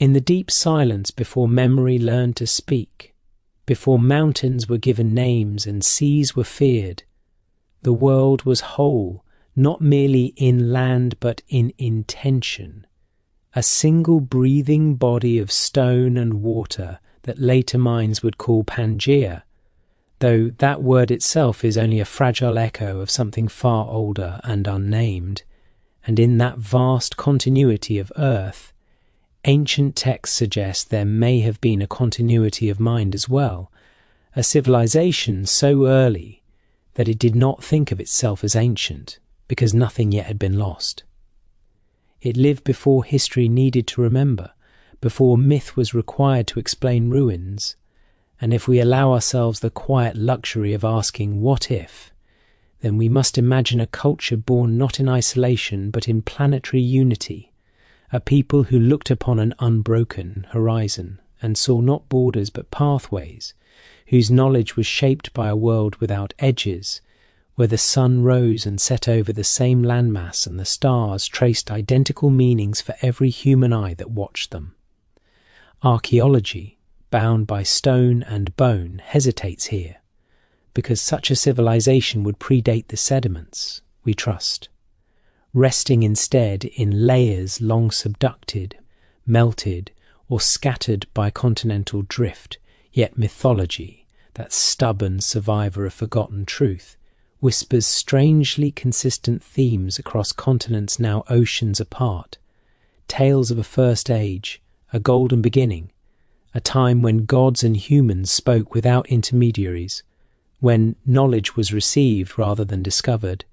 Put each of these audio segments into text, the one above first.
In the deep silence before memory learned to speak, before mountains were given names and seas were feared, the world was whole, not merely in land but in intention, a single breathing body of stone and water that later minds would call Pangea, though that word itself is only a fragile echo of something far older and unnamed. And in that vast continuity of earth, ancient texts suggest there may have been a continuity of mind as well, a civilization so early that it did not think of itself as ancient, because nothing yet had been lost. It lived before history needed to remember, before myth was required to explain ruins, and if we allow ourselves the quiet luxury of asking what if, then we must imagine a culture born not in isolation but in planetary unity, a people who looked upon an unbroken horizon and saw not borders but pathways, whose knowledge was shaped by a world without edges, where the sun rose and set over the same landmass and the stars traced identical meanings for every human eye that watched them. Archaeology, bound by stone and bone, hesitates here, because such a civilization would predate the sediments, we trust, resting instead in layers long subducted, melted, or scattered by continental drift, yet mythology, that stubborn survivor of forgotten truth, whispers strangely consistent themes across continents now oceans apart, tales of a first age, a golden beginning, a time when gods and humans spoke without intermediaries, when knowledge was received rather than discovered,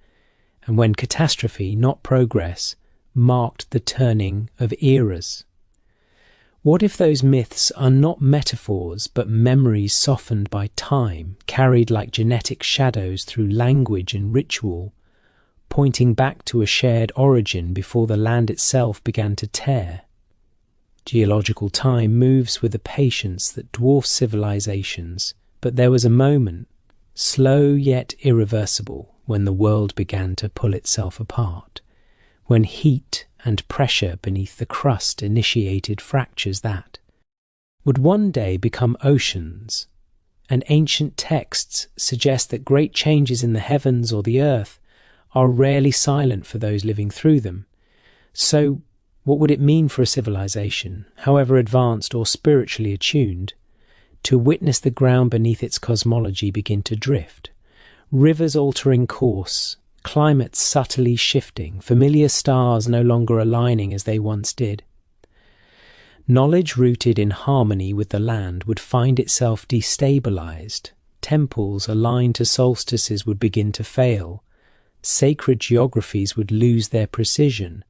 and when catastrophe, not progress, marked the turning of eras. What if those myths are not metaphors but memories softened by time, carried like genetic shadows through language and ritual, pointing back to a shared origin before the land itself began to tear? Geological time moves with a patience that dwarfs civilizations, but there was a moment, slow yet irreversible, when the world began to pull itself apart, when heat and pressure beneath the crust initiated fractures that would one day become oceans, and ancient texts suggest that great changes in the heavens or the earth are rarely silent for those living through them. So, what would it mean for a civilization, however advanced or spiritually attuned, to witness the ground beneath its cosmology begin to drift, rivers altering course, climates subtly shifting, familiar stars no longer aligning as they once did? Knowledge rooted in harmony with the land would find itself destabilized, temples aligned to solstices would begin to fail, sacred geographies would lose their precision,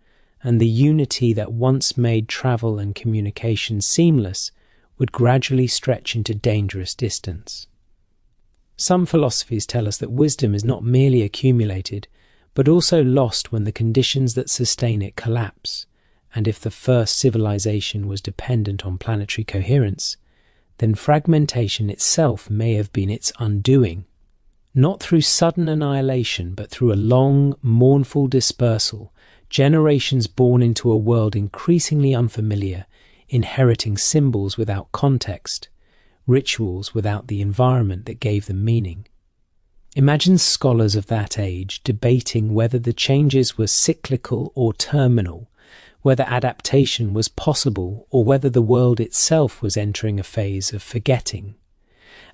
and the unity that once made travel and communication seamless would gradually stretch into dangerous distance. Some philosophies tell us that wisdom is not merely accumulated, but also lost when the conditions that sustain it collapse, and if the first civilization was dependent on planetary coherence, then fragmentation itself may have been its undoing, not through sudden annihilation, but through a long, mournful dispersal, generations born into a world increasingly unfamiliar, inheriting symbols without context, rituals without the environment that gave them meaning. Imagine scholars of that age debating whether the changes were cyclical or terminal, whether adaptation was possible or whether the world itself was entering a phase of forgetting.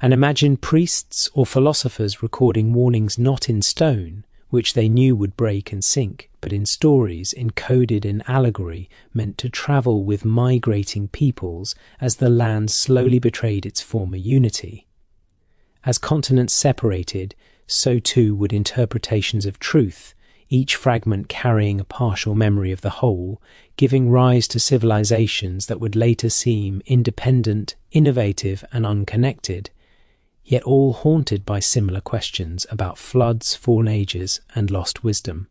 And imagine priests or philosophers recording warnings not in stone, which they knew would break and sink, but in stories encoded in allegory meant to travel with migrating peoples as the land slowly betrayed its former unity. As continents separated, so too would interpretations of truth, each fragment carrying a partial memory of the whole, giving rise to civilizations that would later seem independent, innovative, and unconnected, yet all haunted by similar questions about floods, fallen ages, and lost wisdom.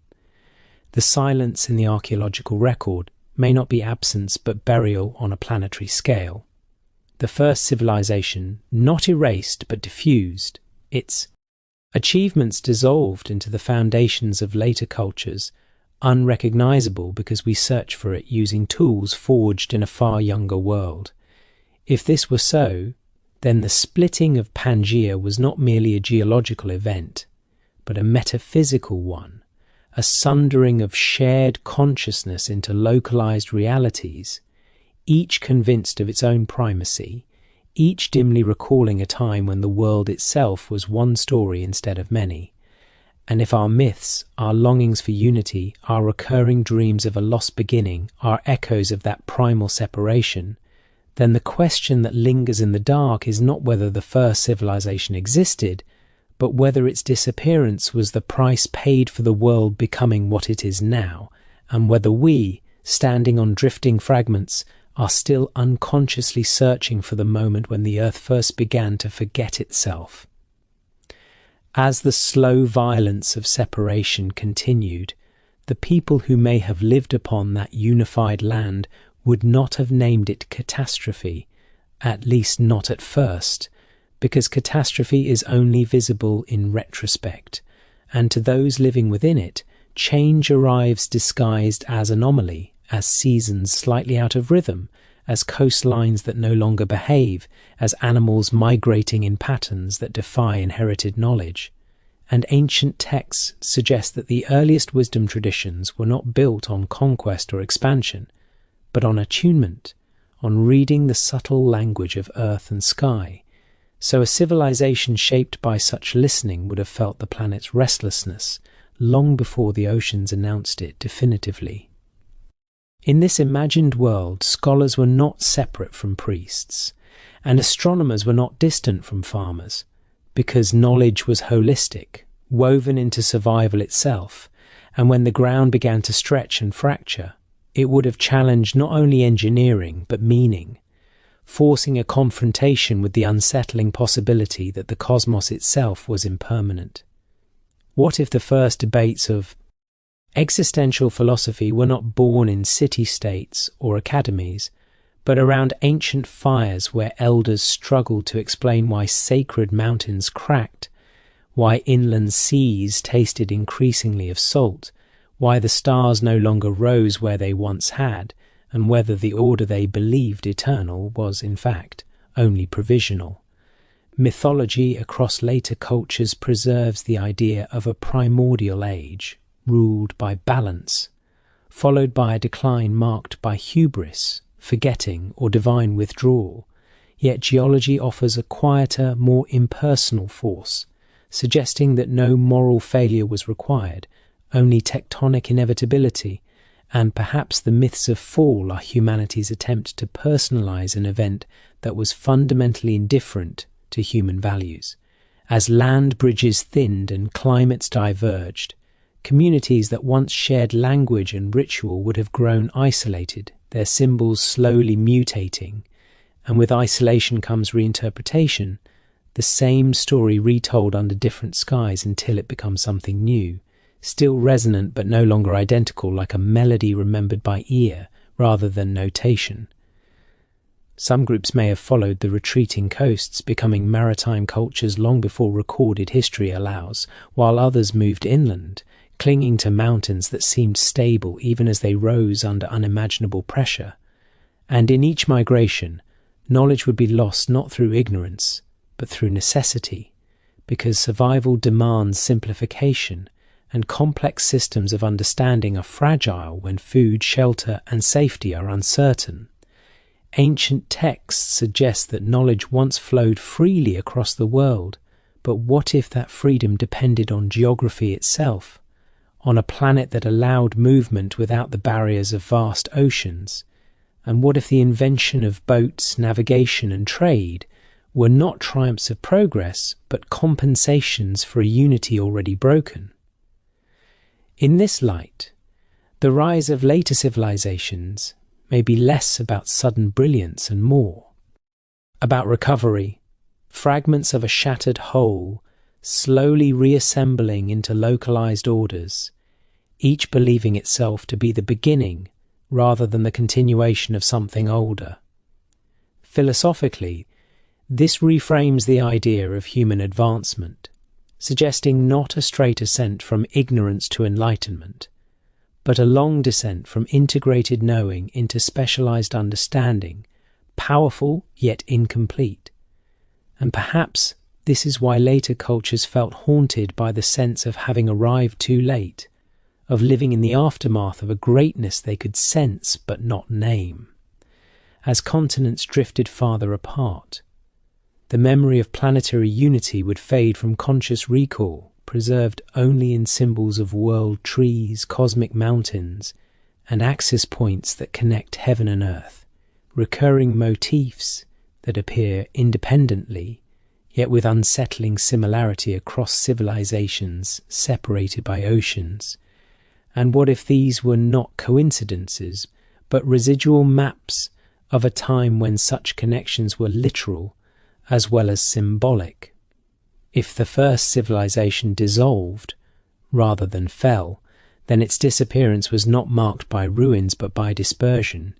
The silence in the archaeological record may not be absence but burial on a planetary scale. The first civilization, not erased but diffused, its achievements dissolved into the foundations of later cultures, unrecognizable because we search for it using tools forged in a far younger world. If this were so, then the splitting of Pangea was not merely a geological event, but a metaphysical one, a sundering of shared consciousness into localized realities, each convinced of its own primacy, each dimly recalling a time when the world itself was one story instead of many. And if our myths, our longings for unity, our recurring dreams of a lost beginning are echoes of that primal separation, then the question that lingers in the dark is not whether the first civilization existed, but whether its disappearance was the price paid for the world becoming what it is now, and whether we, standing on drifting fragments, are still unconsciously searching for the moment when the earth first began to forget itself. As the slow violence of separation continued, the people who may have lived upon that unified land would not have named it catastrophe, at least not at first, because catastrophe is only visible in retrospect, and to those living within it, change arrives disguised as anomaly, as seasons slightly out of rhythm, as coastlines that no longer behave, as animals migrating in patterns that defy inherited knowledge. And ancient texts suggest that the earliest wisdom traditions were not built on conquest or expansion, but on attunement, on reading the subtle language of earth and sky. So a civilization shaped by such listening would have felt the planet's restlessness long before the oceans announced it definitively. In this imagined world, scholars were not separate from priests, and astronomers were not distant from farmers, because knowledge was holistic, woven into survival itself, and when the ground began to stretch and fracture, it would have challenged not only engineering but meaning, forcing a confrontation with the unsettling possibility that the cosmos itself was impermanent. What if the first debates of existential philosophy were not born in city-states or academies, but around ancient fires where elders struggled to explain why sacred mountains cracked, why inland seas tasted increasingly of salt, why the stars no longer rose where they once had, and whether the order they believed eternal was, in fact, only provisional. Mythology across later cultures preserves the idea of a primordial age, ruled by balance, followed by a decline marked by hubris, forgetting, or divine withdrawal. Yet geology offers a quieter, more impersonal force, suggesting that no moral failure was required, only tectonic inevitability, and perhaps the myths of fall are humanity's attempt to personalize an event that was fundamentally indifferent to human values. As land bridges thinned and climates diverged, communities that once shared language and ritual would have grown isolated, their symbols slowly mutating, and with isolation comes reinterpretation, the same story retold under different skies until it becomes something new, still resonant but no longer identical, like a melody remembered by ear rather than notation. Some groups may have followed the retreating coasts, becoming maritime cultures long before recorded history allows, while others moved inland, clinging to mountains that seemed stable even as they rose under unimaginable pressure. And in each migration, knowledge would be lost not through ignorance, but through necessity, because survival demands simplification, and complex systems of understanding are fragile when food, shelter, and safety are uncertain. Ancient texts suggest that knowledge once flowed freely across the world, but what if that freedom depended on geography itself, on a planet that allowed movement without the barriers of vast oceans? And what if the invention of boats, navigation, and trade were not triumphs of progress, but compensations for a unity already broken? In this light, the rise of later civilizations may be less about sudden brilliance and more about recovery, fragments of a shattered whole slowly reassembling into localized orders, each believing itself to be the beginning rather than the continuation of something older. Philosophically, this reframes the idea of human advancement, suggesting not a straight ascent from ignorance to enlightenment, but a long descent from integrated knowing into specialized understanding, powerful yet incomplete. And perhaps this is why later cultures felt haunted by the sense of having arrived too late, of living in the aftermath of a greatness they could sense but not name. As continents drifted farther apart, the memory of planetary unity would fade from conscious recall, preserved only in symbols of world trees, cosmic mountains, and axis points that connect heaven and earth, recurring motifs that appear independently, yet with unsettling similarity across civilizations separated by oceans. And what if these were not coincidences, but residual maps of a time when such connections were literal as well as symbolic? If the first civilization dissolved rather than fell, then its disappearance was not marked by ruins but by dispersion,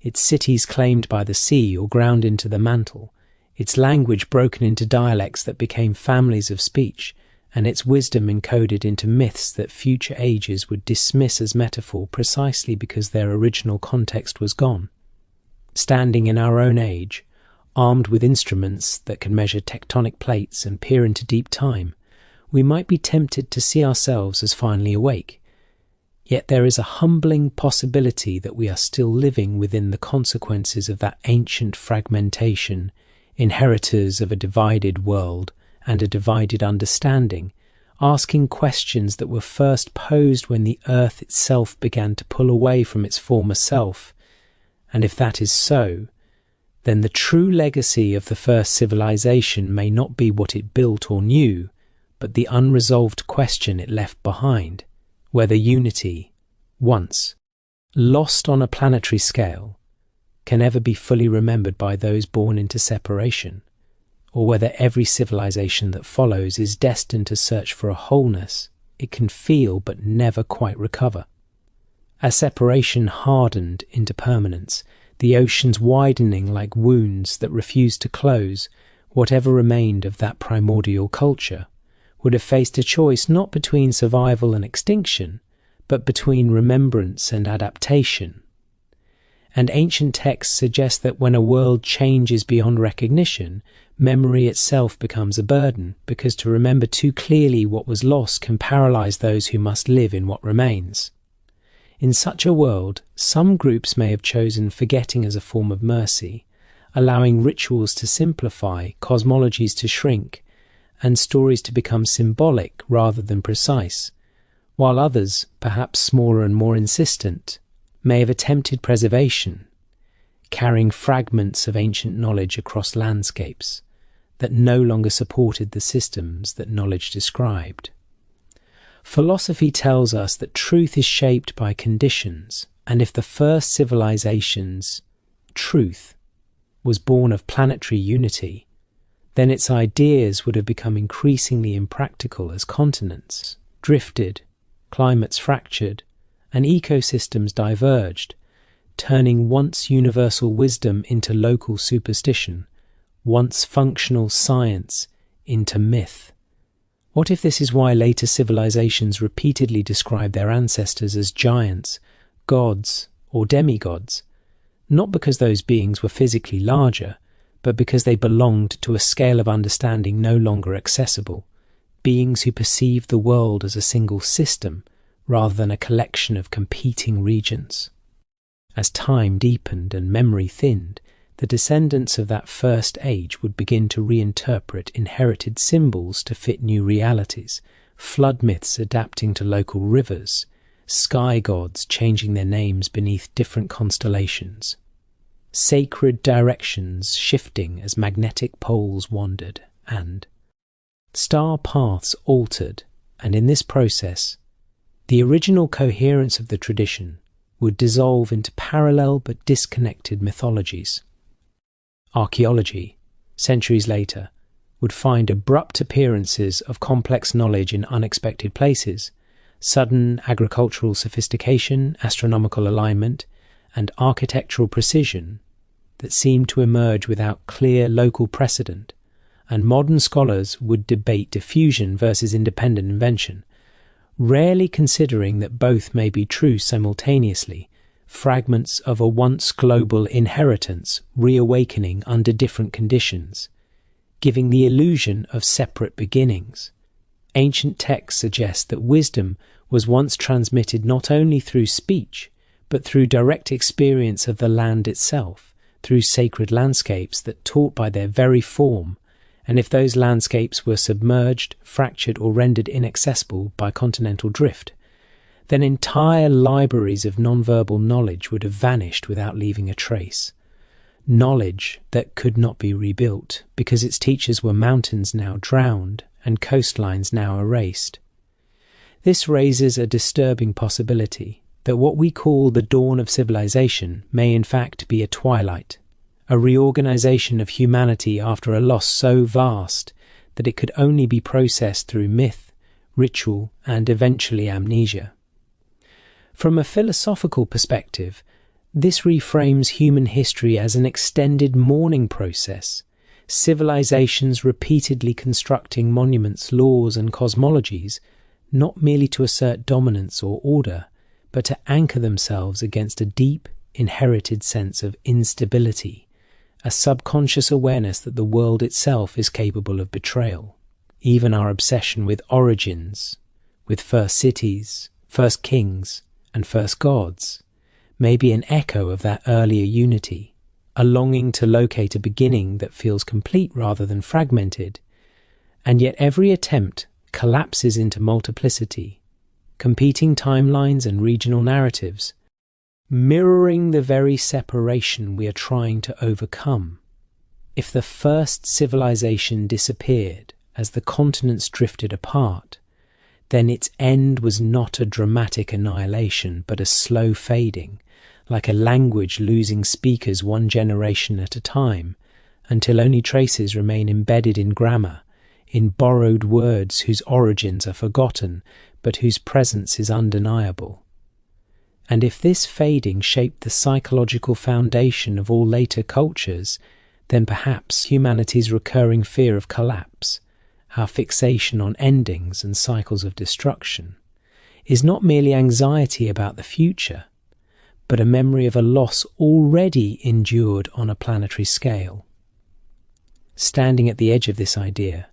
its cities claimed by the sea or ground into the mantle, its language broken into dialects that became families of speech, and its wisdom encoded into myths that future ages would dismiss as metaphor precisely because their original context was gone. Standing in our own age, armed with instruments that can measure tectonic plates and peer into deep time, we might be tempted to see ourselves as finally awake. Yet there is a humbling possibility that we are still living within the consequences of that ancient fragmentation, inheritors of a divided world and a divided understanding, asking questions that were first posed when the earth itself began to pull away from its former self. And if that is so, then the true legacy of the first civilization may not be what it built or knew, but the unresolved question it left behind, whether unity, once lost on a planetary scale, can ever be fully remembered by those born into separation, or whether every civilization that follows is destined to search for a wholeness it can feel but never quite recover. As separation hardened into permanence, the oceans widening like wounds that refused to close, whatever remained of that primordial culture would have faced a choice not between survival and extinction, but between remembrance and adaptation. And ancient texts suggest that when a world changes beyond recognition, memory itself becomes a burden, because to remember too clearly what was lost can paralyze those who must live in what remains. In such a world, some groups may have chosen forgetting as a form of mercy, allowing rituals to simplify, cosmologies to shrink, and stories to become symbolic rather than precise, while others, perhaps smaller and more insistent, may have attempted preservation, carrying fragments of ancient knowledge across landscapes that no longer supported the systems that knowledge described. Philosophy tells us that truth is shaped by conditions, and if the first civilization's truth was born of planetary unity, then its ideas would have become increasingly impractical as continents drifted, climates fractured, and ecosystems diverged, turning once universal wisdom into local superstition, once functional science into myth. What if this is why later civilizations repeatedly describe their ancestors as giants, gods, or demigods, not because those beings were physically larger, but because they belonged to a scale of understanding no longer accessible, beings who perceived the world as a single system rather than a collection of competing regions? As time deepened and memory thinned, the descendants of that first age would begin to reinterpret inherited symbols to fit new realities, flood myths adapting to local rivers, sky gods changing their names beneath different constellations, sacred directions shifting as magnetic poles wandered, and star paths altered, and in this process, the original coherence of the tradition would dissolve into parallel but disconnected mythologies. Archaeology, centuries later, would find abrupt appearances of complex knowledge in unexpected places, sudden agricultural sophistication, astronomical alignment, and architectural precision that seemed to emerge without clear local precedent, and modern scholars would debate diffusion versus independent invention, rarely considering that both may be true simultaneously, fragments of a once global inheritance reawakening under different conditions, giving the illusion of separate beginnings. Ancient texts suggest that wisdom was once transmitted not only through speech, but through direct experience of the land itself, through sacred landscapes that taught by their very form, and if those landscapes were submerged, fractured, or rendered inaccessible by continental drift, then entire libraries of nonverbal knowledge would have vanished without leaving a trace. Knowledge that could not be rebuilt, because its teachers were mountains now drowned and coastlines now erased. This raises a disturbing possibility that what we call the dawn of civilization may in fact be a twilight, a reorganization of humanity after a loss so vast that it could only be processed through myth, ritual, and eventually amnesia. From a philosophical perspective, this reframes human history as an extended mourning process, civilizations repeatedly constructing monuments, laws, and cosmologies, not merely to assert dominance or order, but to anchor themselves against a deep, inherited sense of instability, a subconscious awareness that the world itself is capable of betrayal. Even our obsession with origins, with first cities, first kings, and first gods, may be an echo of that earlier unity, a longing to locate a beginning that feels complete rather than fragmented, and yet every attempt collapses into multiplicity, competing timelines and regional narratives, mirroring the very separation we are trying to overcome. If the first civilization disappeared as the continents drifted apart, then its end was not a dramatic annihilation, but a slow fading, like a language losing speakers one generation at a time, until only traces remain embedded in grammar, in borrowed words whose origins are forgotten, but whose presence is undeniable. And if this fading shaped the psychological foundation of all later cultures, then perhaps humanity's recurring fear of collapse, our fixation on endings and cycles of destruction, is not merely anxiety about the future, but a memory of a loss already endured on a planetary scale. Standing at the edge of this idea,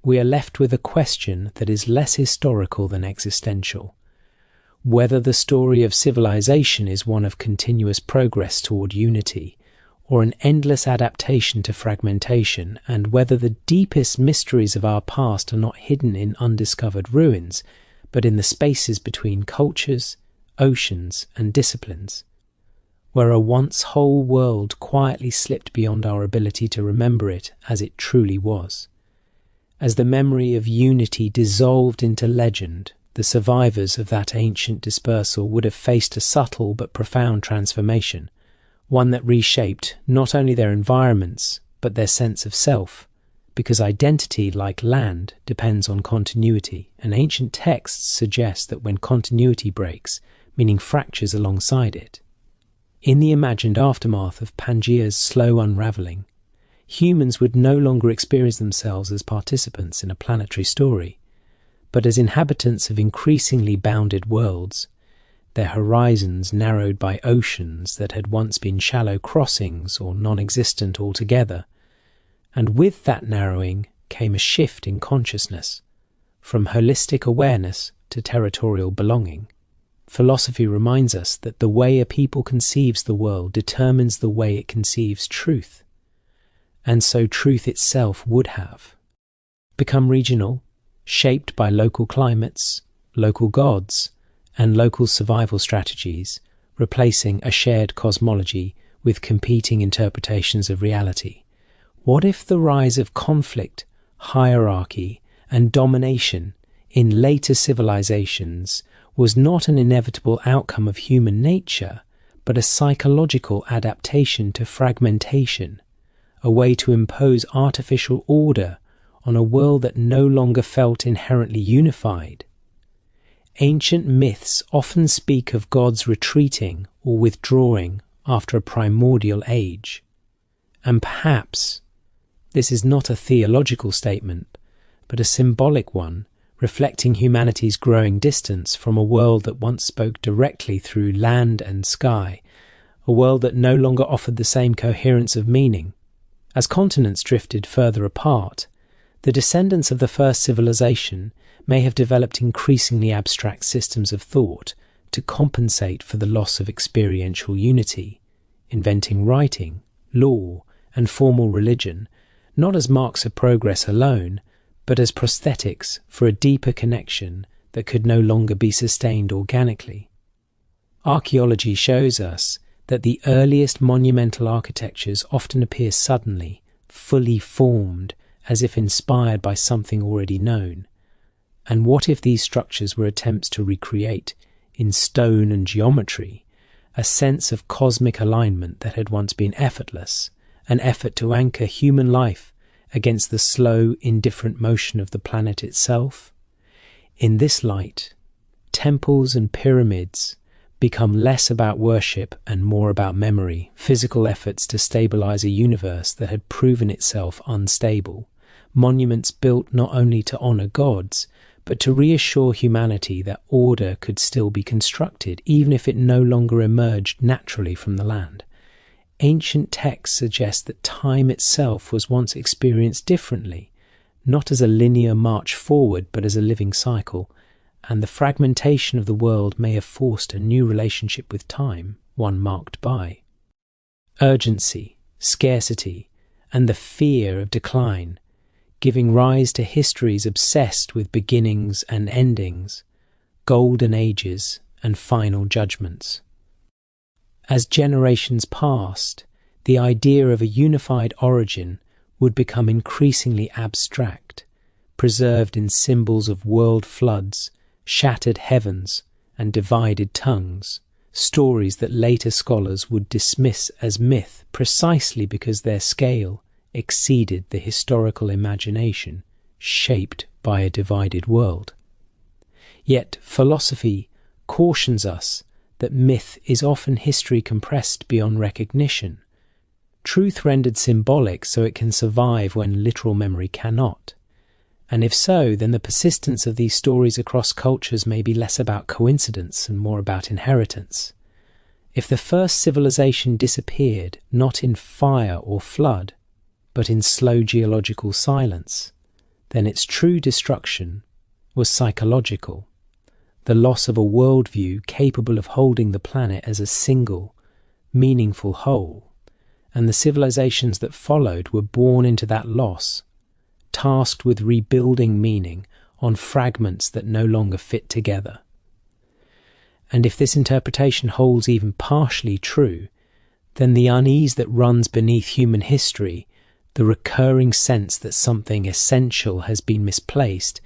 we are left with a question that is less historical than existential: whether the story of civilization is one of continuous progress toward unity, or an endless adaptation to fragmentation, and whether the deepest mysteries of our past are not hidden in undiscovered ruins, but in the spaces between cultures, oceans, and disciplines, where a once whole world quietly slipped beyond our ability to remember it as it truly was. As the memory of unity dissolved into legend, the survivors of that ancient dispersal would have faced a subtle but profound transformation, one that reshaped not only their environments, but their sense of self, because identity, like land, depends on continuity, and ancient texts suggest that when continuity breaks, meaning fractures alongside it. In the imagined aftermath of Pangea's slow unravelling, humans would no longer experience themselves as participants in a planetary story, but as inhabitants of increasingly bounded worlds, their horizons narrowed by oceans that had once been shallow crossings or non-existent altogether. And with that narrowing came a shift in consciousness, from holistic awareness to territorial belonging. Philosophy reminds us that the way a people conceives the world determines the way it conceives truth, and so truth itself would have become regional, shaped by local climates, local gods, and local survival strategies, replacing a shared cosmology with competing interpretations of reality. What if the rise of conflict, hierarchy, and domination in later civilizations was not an inevitable outcome of human nature, but a psychological adaptation to fragmentation, a way to impose artificial order on a world that no longer felt inherently unified? Ancient myths often speak of gods retreating or withdrawing after a primordial age. And perhaps this is not a theological statement, but a symbolic one, reflecting humanity's growing distance from a world that once spoke directly through land and sky, a world that no longer offered the same coherence of meaning. As continents drifted further apart, the descendants of the first civilization may have developed increasingly abstract systems of thought to compensate for the loss of experiential unity, inventing writing, law, and formal religion, not as marks of progress alone, but as prosthetics for a deeper connection that could no longer be sustained organically. Archaeology shows us that the earliest monumental architectures often appear suddenly, fully formed, as if inspired by something already known. And what if these structures were attempts to recreate, in stone and geometry, a sense of cosmic alignment that had once been effortless, an effort to anchor human life against the slow, indifferent motion of the planet itself? In this light, temples and pyramids become less about worship and more about memory, physical efforts to stabilize a universe that had proven itself unstable, monuments built not only to honor gods, but to reassure humanity that order could still be constructed, even if it no longer emerged naturally from the land. Ancient texts suggest that time itself was once experienced differently, not as a linear march forward, but as a living cycle, and the fragmentation of the world may have forced a new relationship with time, one marked by urgency, scarcity, and the fear of decline, giving rise to histories obsessed with beginnings and endings, golden ages and final judgments. As generations passed, the idea of a unified origin would become increasingly abstract, preserved in symbols of world floods, shattered heavens, and divided tongues, stories that later scholars would dismiss as myth precisely because their scale exceeded the historical imagination shaped by a divided world. Yet philosophy cautions us that myth is often history compressed beyond recognition, truth rendered symbolic so it can survive when literal memory cannot. And if so, then the persistence of these stories across cultures may be less about coincidence and more about inheritance. If the first civilization disappeared not in fire or flood, but in slow geological silence, then its true destruction was psychological, the loss of a worldview capable of holding the planet as a single, meaningful whole, and the civilizations that followed were born into that loss, tasked with rebuilding meaning on fragments that no longer fit together. And if this interpretation holds even partially true, then the unease that runs beneath human history, the recurring sense that something essential has been misplaced,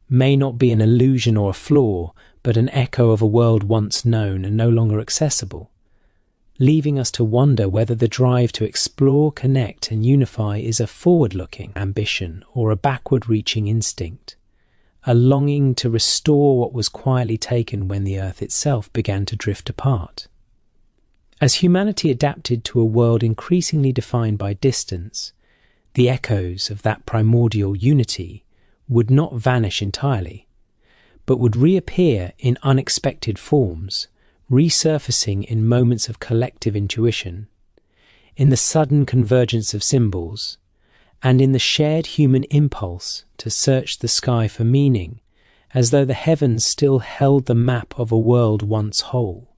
may not be an illusion or a flaw, but an echo of a world once known and no longer accessible, leaving us to wonder whether the drive to explore, connect, and unify is a forward-looking ambition or a backward-reaching instinct, a longing to restore what was quietly taken when the earth itself began to drift apart. As humanity adapted to a world increasingly defined by distance, the echoes of that primordial unity would not vanish entirely, but would reappear in unexpected forms, resurfacing in moments of collective intuition, in the sudden convergence of symbols, and in the shared human impulse to search the sky for meaning, as though the heavens still held the map of a world once whole.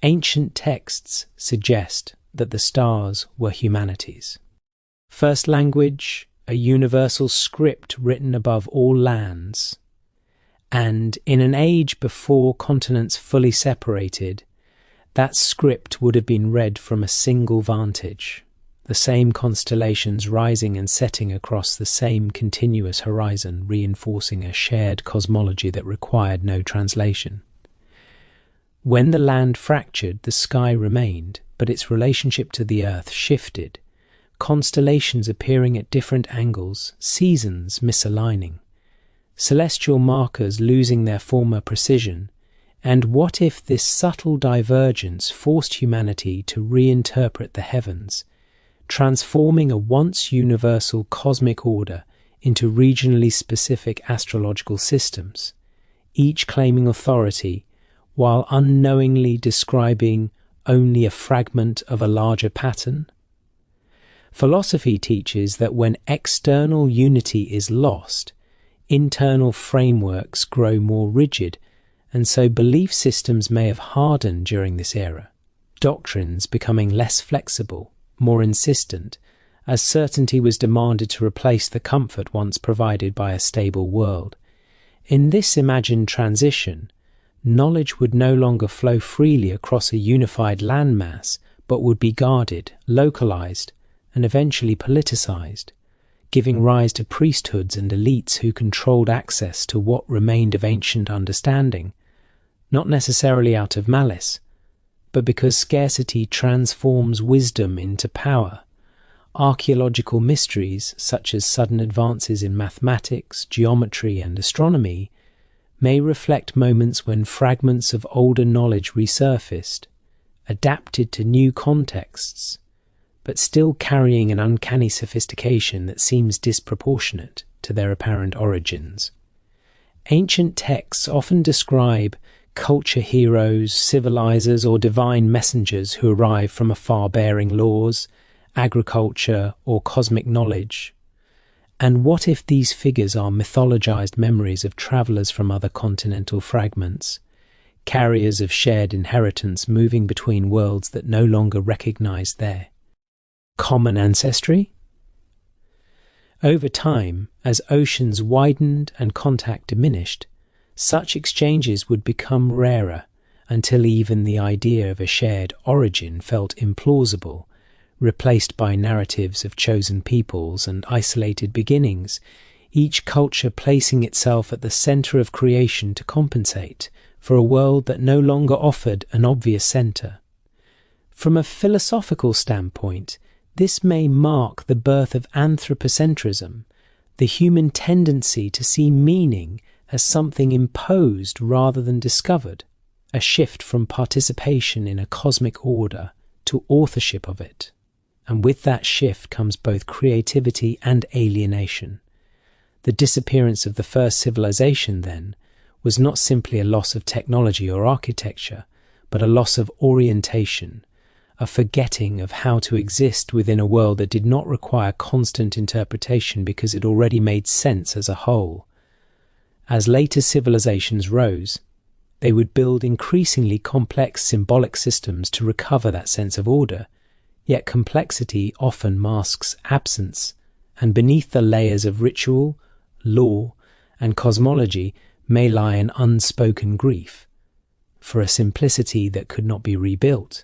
Ancient texts suggest that the stars were humanity's first language, a universal script written above all lands, and in an age before continents fully separated, that script would have been read from a single vantage, the same constellations rising and setting across the same continuous horizon, reinforcing a shared cosmology that required no translation. When the land fractured, the sky remained, but its relationship to the earth shifted, constellations appearing at different angles, seasons misaligning, celestial markers losing their former precision. And what if this subtle divergence forced humanity to reinterpret the heavens, transforming a once universal cosmic order into regionally specific astrological systems, each claiming authority while unknowingly describing only a fragment of a larger pattern. Philosophy teaches that when external unity is lost, internal frameworks grow more rigid, and so belief systems may have hardened during this era, doctrines becoming less flexible, more insistent, as certainty was demanded to replace the comfort once provided by a stable world. In this imagined transition, knowledge would no longer flow freely across a unified landmass, but would be guarded, localized, and eventually politicized, giving rise to priesthoods and elites who controlled access to what remained of ancient understanding, not necessarily out of malice, but because scarcity transforms wisdom into power. Archaeological mysteries, such as sudden advances in mathematics, geometry, and astronomy, may reflect moments when fragments of older knowledge resurfaced, adapted to new contexts, but still carrying an uncanny sophistication that seems disproportionate to their apparent origins. Ancient texts often describe culture heroes, civilizers, or divine messengers who arrive from afar bearing laws, agriculture, or cosmic knowledge. And what if these figures are mythologized memories of travelers from other continental fragments, carriers of shared inheritance moving between worlds that no longer recognize their common ancestry? Over time, as oceans widened and contact diminished, such exchanges would become rarer until even the idea of a shared origin felt implausible, replaced by narratives of chosen peoples and isolated beginnings, each culture placing itself at the center of creation to compensate for a world that no longer offered an obvious center. From a philosophical standpoint, this may mark the birth of anthropocentrism, the human tendency to see meaning as something imposed rather than discovered, a shift from participation in a cosmic order to authorship of it. And with that shift comes both creativity and alienation. The disappearance of the first civilization, then, was not simply a loss of technology or architecture, but a loss of orientation, a forgetting of how to exist within a world that did not require constant interpretation because it already made sense as a whole. As later civilizations rose, they would build increasingly complex symbolic systems to recover that sense of order, yet complexity often masks absence, and beneath the layers of ritual, law, and cosmology may lie an unspoken grief for a simplicity that could not be rebuilt.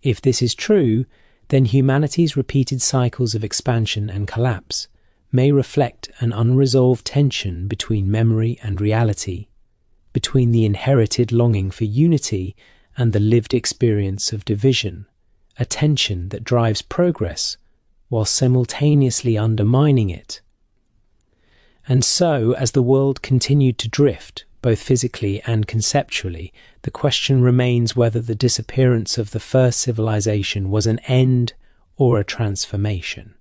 If this is true, then humanity's repeated cycles of expansion and collapse may reflect an unresolved tension between memory and reality, between the inherited longing for unity and the lived experience of division, a tension that drives progress while simultaneously undermining it. And so, as the world continued to drift, both physically and conceptually, the question remains whether the disappearance of the first civilization was an end or a transformation,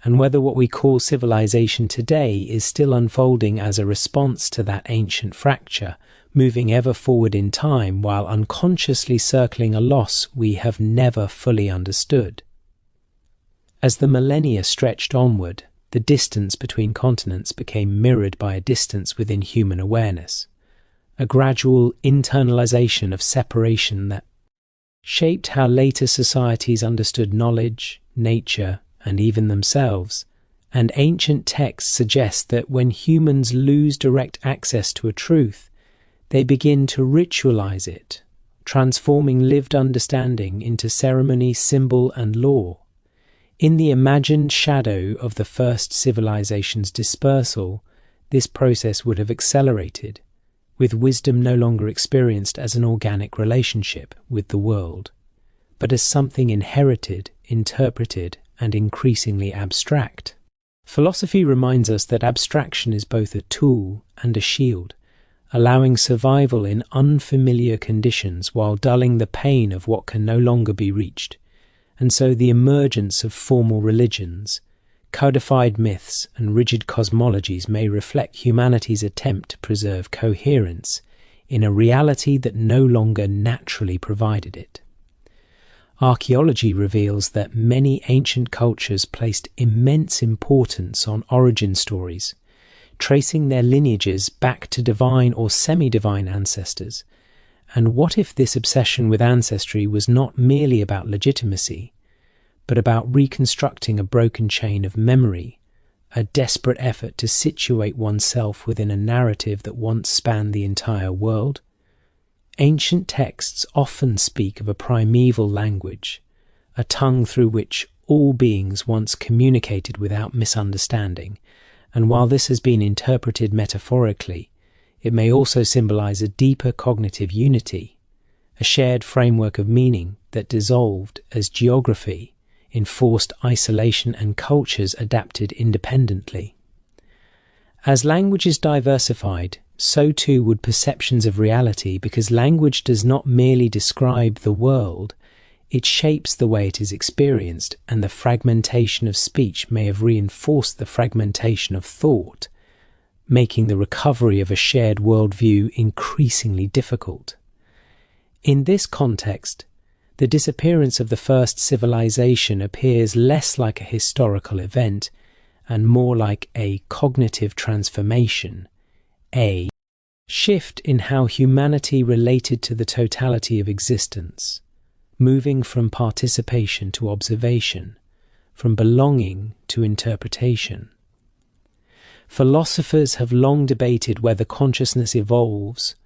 and whether what we call civilization today is still unfolding as a response to that ancient fracture, moving ever forward in time while unconsciously circling a loss we have never fully understood. As the millennia stretched onward, the distance between continents became mirrored by a distance within human awareness, a gradual internalization of separation that shaped how later societies understood knowledge, nature, and even themselves. And ancient texts suggest that when humans lose direct access to a truth, they begin to ritualize it, transforming lived understanding into ceremony, symbol, and law. In the imagined shadow of the first civilization's dispersal, this process would have accelerated, with wisdom no longer experienced as an organic relationship with the world, but as something inherited, interpreted, and increasingly abstract. Philosophy reminds us that abstraction is both a tool and a shield, allowing survival in unfamiliar conditions while dulling the pain of what can no longer be reached. And so the emergence of formal religions, Codified myths and rigid cosmologies may reflect humanity's attempt to preserve coherence in a reality that no longer naturally provided it. Archaeology reveals that many ancient cultures placed immense importance on origin stories, tracing their lineages back to divine or semi-divine ancestors. And what if this obsession with ancestry was not merely about legitimacy, but about reconstructing a broken chain of memory, a desperate effort to situate oneself within a narrative that once spanned the entire world? Ancient texts often speak of a primeval language, a tongue through which all beings once communicated without misunderstanding, and while this has been interpreted metaphorically, it may also symbolize a deeper cognitive unity, a shared framework of meaning that dissolved as geography enforced isolation and cultures adapted independently. As languages diversified, so too would perceptions of reality, because language does not merely describe the world, it shapes the way it is experienced, and the fragmentation of speech may have reinforced the fragmentation of thought, making the recovery of a shared worldview increasingly difficult. In this context, the disappearance of the first civilization appears less like a historical event and more like a cognitive transformation, a shift in how humanity related to the totality of existence, moving from participation to observation, from belonging to interpretation. Philosophers have long debated whether consciousness evolves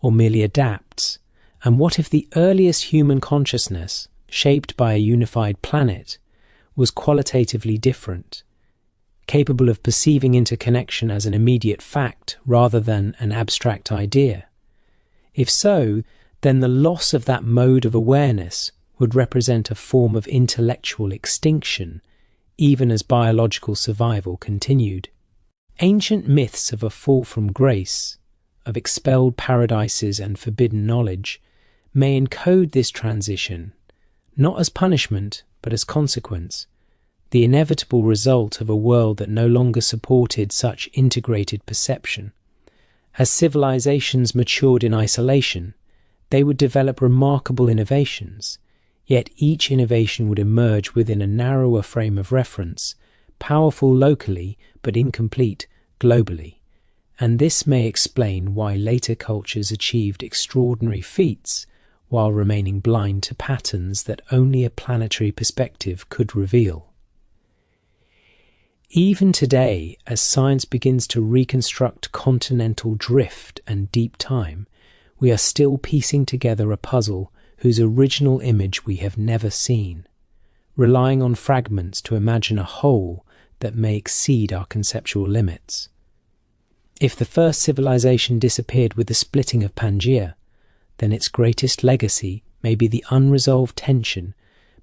or merely adapts, and what if the earliest human consciousness, shaped by a unified planet, was qualitatively different, capable of perceiving interconnection as an immediate fact rather than an abstract idea? If so, then the loss of that mode of awareness would represent a form of intellectual extinction, even as biological survival continued. Ancient myths of a fall from grace, of expelled paradises and forbidden knowledge, may encode this transition, not as punishment but as consequence, the inevitable result of a world that no longer supported such integrated perception. As civilizations matured in isolation, they would develop remarkable innovations, yet each innovation would emerge within a narrower frame of reference, powerful locally but incomplete globally. And this may explain why later cultures achieved extraordinary feats while remaining blind to patterns that only a planetary perspective could reveal. Even today, as science begins to reconstruct continental drift and deep time, we are still piecing together a puzzle whose original image we have never seen, relying on fragments to imagine a whole that may exceed our conceptual limits. If the first civilization disappeared with the splitting of Pangea, then its greatest legacy may be the unresolved tension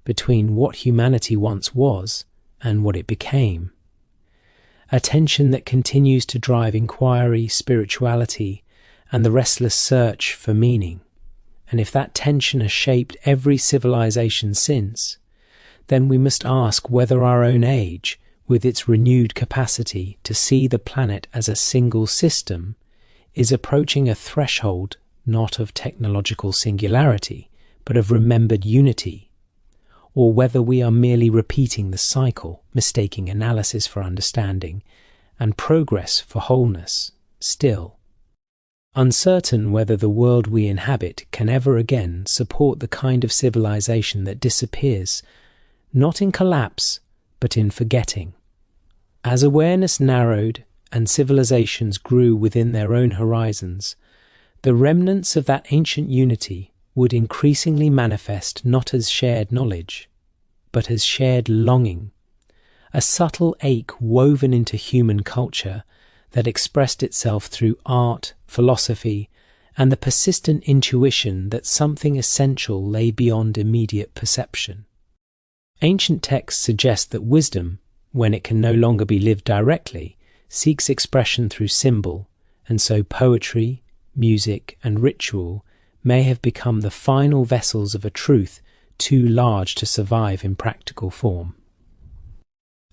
between what humanity once was and what it became. A tension that continues to drive inquiry, spirituality, and the restless search for meaning. And if that tension has shaped every civilization since, then we must ask whether our own age, with its renewed capacity to see the planet as a single system, is approaching a threshold not of technological singularity, but of remembered unity, or whether we are merely repeating the cycle, mistaking analysis for understanding, and progress for wholeness, still. Uncertain whether the world we inhabit can ever again support the kind of civilization that disappears, not in collapse, but in forgetting. As awareness narrowed and civilizations grew within their own horizons, the remnants of that ancient unity would increasingly manifest not as shared knowledge, but as shared longing, a subtle ache woven into human culture that expressed itself through art, philosophy, and the persistent intuition that something essential lay beyond immediate perception. Ancient texts suggest that wisdom, when it can no longer be lived directly, seeks expression through symbol, and so poetry, music, and ritual may have become the final vessels of a truth too large to survive in practical form.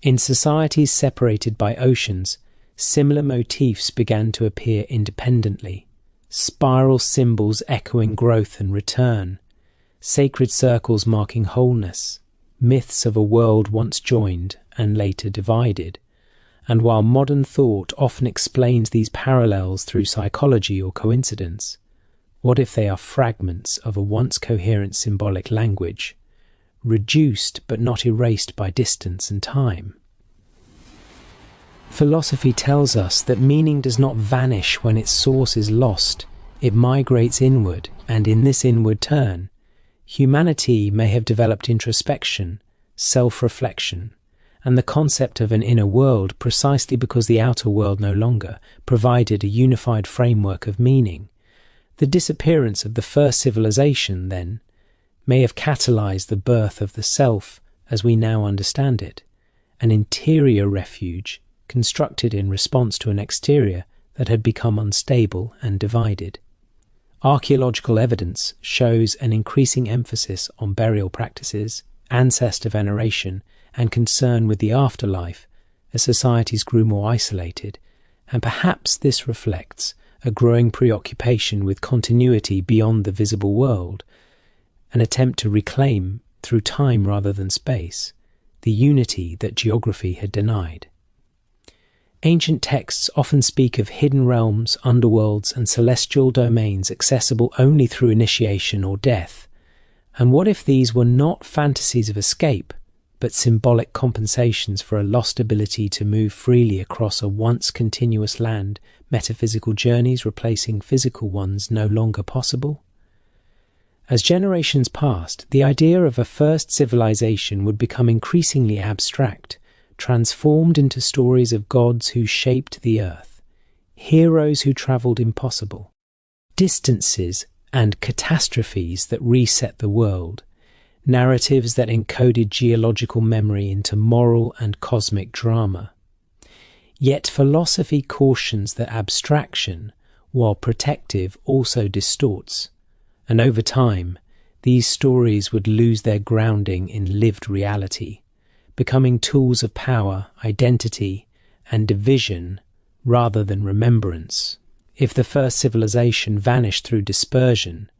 In societies separated by oceans, similar motifs began to appear independently, spiral symbols echoing growth and return, sacred circles marking wholeness, myths of a world once joined and later divided. And while modern thought often explains these parallels through psychology or coincidence, what if they are fragments of a once coherent symbolic language, reduced but not erased by distance and time? Philosophy tells us that meaning does not vanish when its source is lost. It migrates inward, and in this inward turn, humanity may have developed introspection, self-reflection, and the concept of an inner world precisely because the outer world no longer provided a unified framework of meaning. The disappearance of the first civilization, then, may have catalyzed the birth of the self as we now understand it, an interior refuge constructed in response to an exterior that had become unstable and divided. Archaeological evidence shows an increasing emphasis on burial practices, ancestor veneration, and concern with the afterlife as societies grew more isolated, and perhaps this reflects a growing preoccupation with continuity beyond the visible world, an attempt to reclaim, through time rather than space, the unity that geography had denied. Ancient texts often speak of hidden realms, underworlds, and celestial domains accessible only through initiation or death. And what if these were not fantasies of escape, but symbolic compensations for a lost ability to move freely across a once continuous land, metaphysical journeys replacing physical ones no longer possible? As generations passed, the idea of a first civilization would become increasingly abstract, transformed into stories of gods who shaped the earth, heroes who travelled impossible, distances and catastrophes that reset the world, narratives that encoded geological memory into moral and cosmic drama. Yet philosophy cautions that abstraction, while protective, also distorts, and over time, these stories would lose their grounding in lived reality, becoming tools of power, identity, and division rather than remembrance. If the first civilization vanished through dispersion,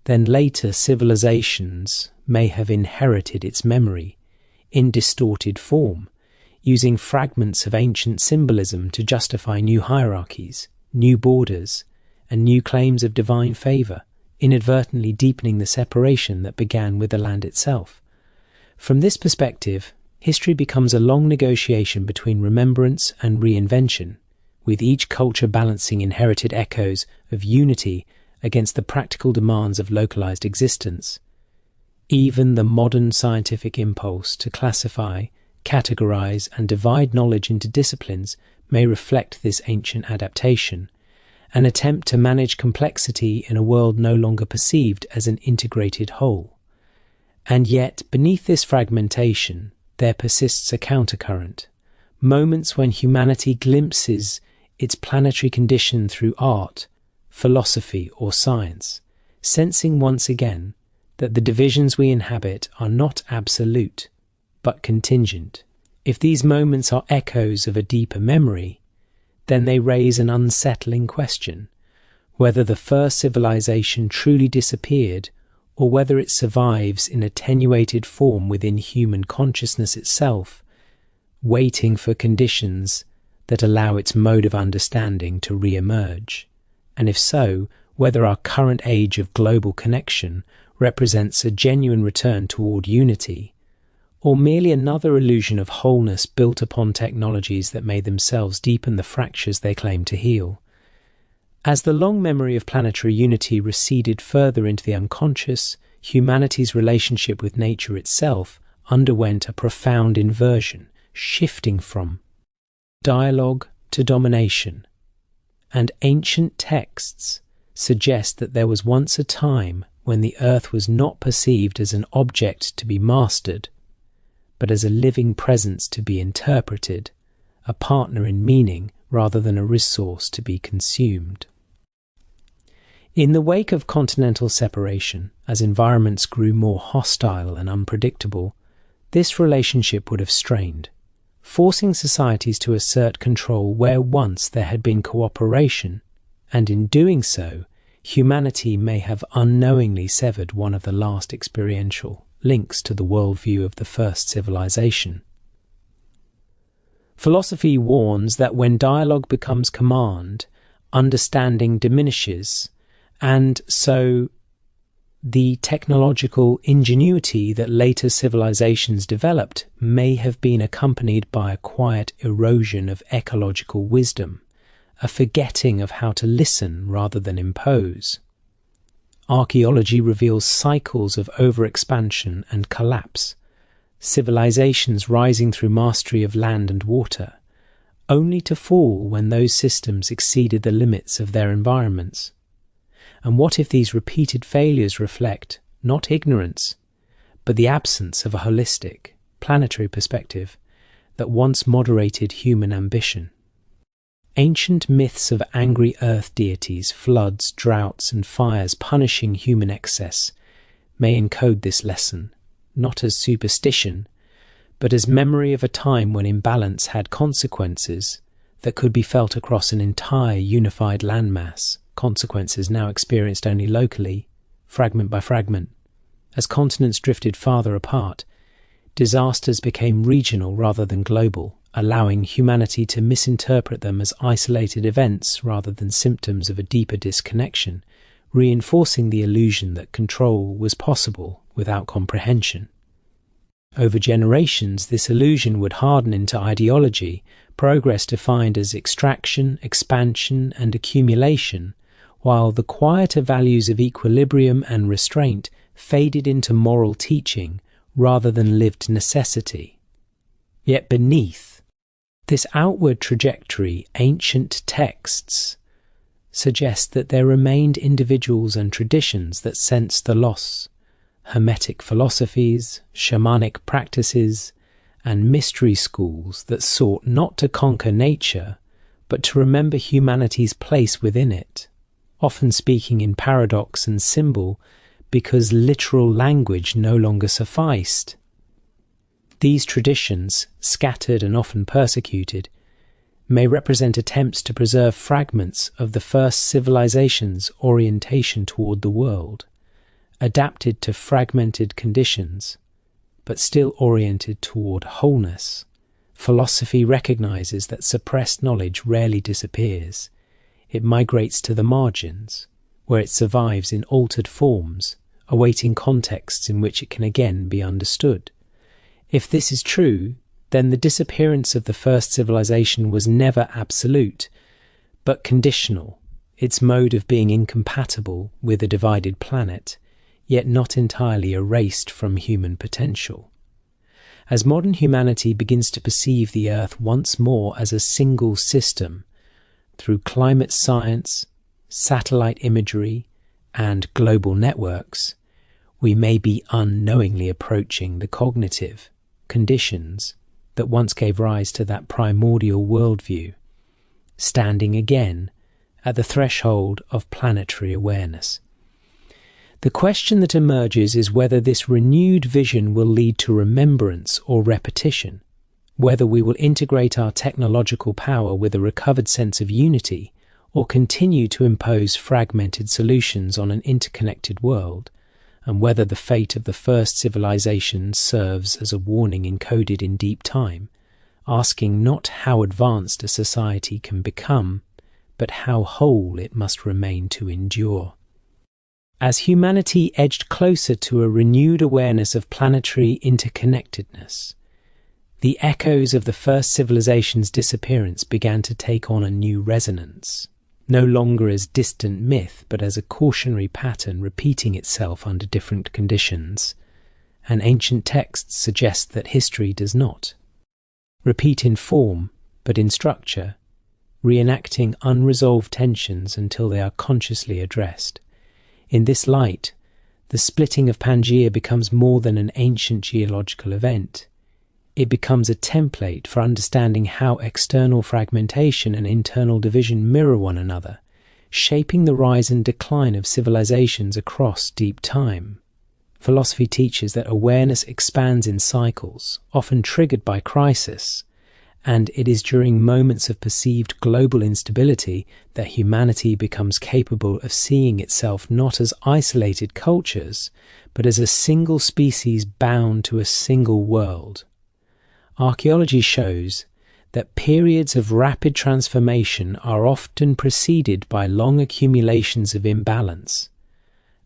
then later civilizations may have inherited its memory in distorted form, using fragments of ancient symbolism to justify new hierarchies, new borders, and new claims of divine favour, inadvertently deepening the separation that began with the land itself. From this perspective, history becomes a long negotiation between remembrance and reinvention, with each culture balancing inherited echoes of unity against the practical demands of localized existence. Even the modern scientific impulse to classify, categorize, and divide knowledge into disciplines may reflect this ancient adaptation, an attempt to manage complexity in a world no longer perceived as an integrated whole. And yet, beneath this fragmentation, there persists a countercurrent, moments when humanity glimpses its planetary condition through art, philosophy, or science, sensing once again that the divisions we inhabit are not absolute, but contingent. If these moments are echoes of a deeper memory, then they raise an unsettling question, whether the first civilization truly disappeared or whether it survives in attenuated form within human consciousness itself, waiting for conditions that allow its mode of understanding to re-emerge, and if so, whether our current age of global connection represents a genuine return toward unity, or merely another illusion of wholeness built upon technologies that may themselves deepen the fractures they claim to heal. As the long memory of planetary unity receded further into the unconscious, humanity's relationship with nature itself underwent a profound inversion, shifting from dialogue to domination. And ancient texts suggest that there was once a time when the earth was not perceived as an object to be mastered, but as a living presence to be interpreted, a partner in meaning rather than a resource to be consumed. In the wake of continental separation, as environments grew more hostile and unpredictable, this relationship would have strained. forcing societies to assert control where once there had been cooperation, and in doing so, humanity may have unknowingly severed one of the last experiential links to the worldview of the first civilization. Philosophy warns that when dialogue becomes command, understanding diminishes, and so the technological ingenuity that later civilizations developed may have been accompanied by a quiet erosion of ecological wisdom, a forgetting of how to listen rather than impose. Archaeology reveals cycles of overexpansion and collapse, civilizations rising through mastery of land and water, only to fall when those systems exceeded the limits of their environments. And what if these repeated failures reflect not ignorance, but the absence of a holistic, planetary perspective that once moderated human ambition? Ancient myths of angry earth deities, floods, droughts, and fires punishing human excess may encode this lesson, not as superstition, but as memory of a time when imbalance had consequences that could be felt across an entire unified landmass, consequences now experienced only locally, fragment by fragment. As continents drifted farther apart, disasters became regional rather than global, allowing humanity to misinterpret them as isolated events rather than symptoms of a deeper disconnection, reinforcing the illusion that control was possible without comprehension. Over generations, this illusion would harden into ideology, progress defined as extraction, expansion, and accumulation, while the quieter values of equilibrium and restraint faded into moral teaching rather than lived necessity. Yet beneath this outward trajectory, ancient texts suggest that there remained individuals and traditions that sensed the loss. Hermetic philosophies, shamanic practices, and mystery schools that sought not to conquer nature, but to remember humanity's place within it, often speaking in paradox and symbol because literal language no longer sufficed. These traditions, scattered and often persecuted, may represent attempts to preserve fragments of the first civilization's orientation toward the world, adapted to fragmented conditions, but still oriented toward wholeness. Philosophy recognizes that suppressed knowledge rarely disappears. It migrates to the margins, where it survives in altered forms, awaiting contexts in which it can again be understood. If this is true, then the disappearance of the first civilization was never absolute, but conditional, its mode of being incompatible with a divided planet, yet not entirely erased from human potential. As modern humanity begins to perceive the Earth once more as a single system, through climate science, satellite imagery, and global networks, we may be unknowingly approaching the cognitive conditions that once gave rise to that primordial worldview, standing again at the threshold of planetary awareness. The question that emerges is whether this renewed vision will lead to remembrance or repetition, whether we will integrate our technological power with a recovered sense of unity, or continue to impose fragmented solutions on an interconnected world, and whether the fate of the first civilization serves as a warning encoded in deep time, asking not how advanced a society can become, but how whole it must remain to endure. As humanity edged closer to a renewed awareness of planetary interconnectedness, the echoes of the first civilization's disappearance began to take on a new resonance, no longer as distant myth, but as a cautionary pattern repeating itself under different conditions. And ancient texts suggest that history does not repeat in form, but in structure, reenacting unresolved tensions until they are consciously addressed. In this light, the splitting of Pangea becomes more than an ancient geological event. It becomes a template for understanding how external fragmentation and internal division mirror one another, shaping the rise and decline of civilizations across deep time. Philosophy teaches that awareness expands in cycles, often triggered by crisis, and it is during moments of perceived global instability that humanity becomes capable of seeing itself not as isolated cultures, but as a single species bound to a single world. Archaeology shows that periods of rapid transformation are often preceded by long accumulations of imbalance.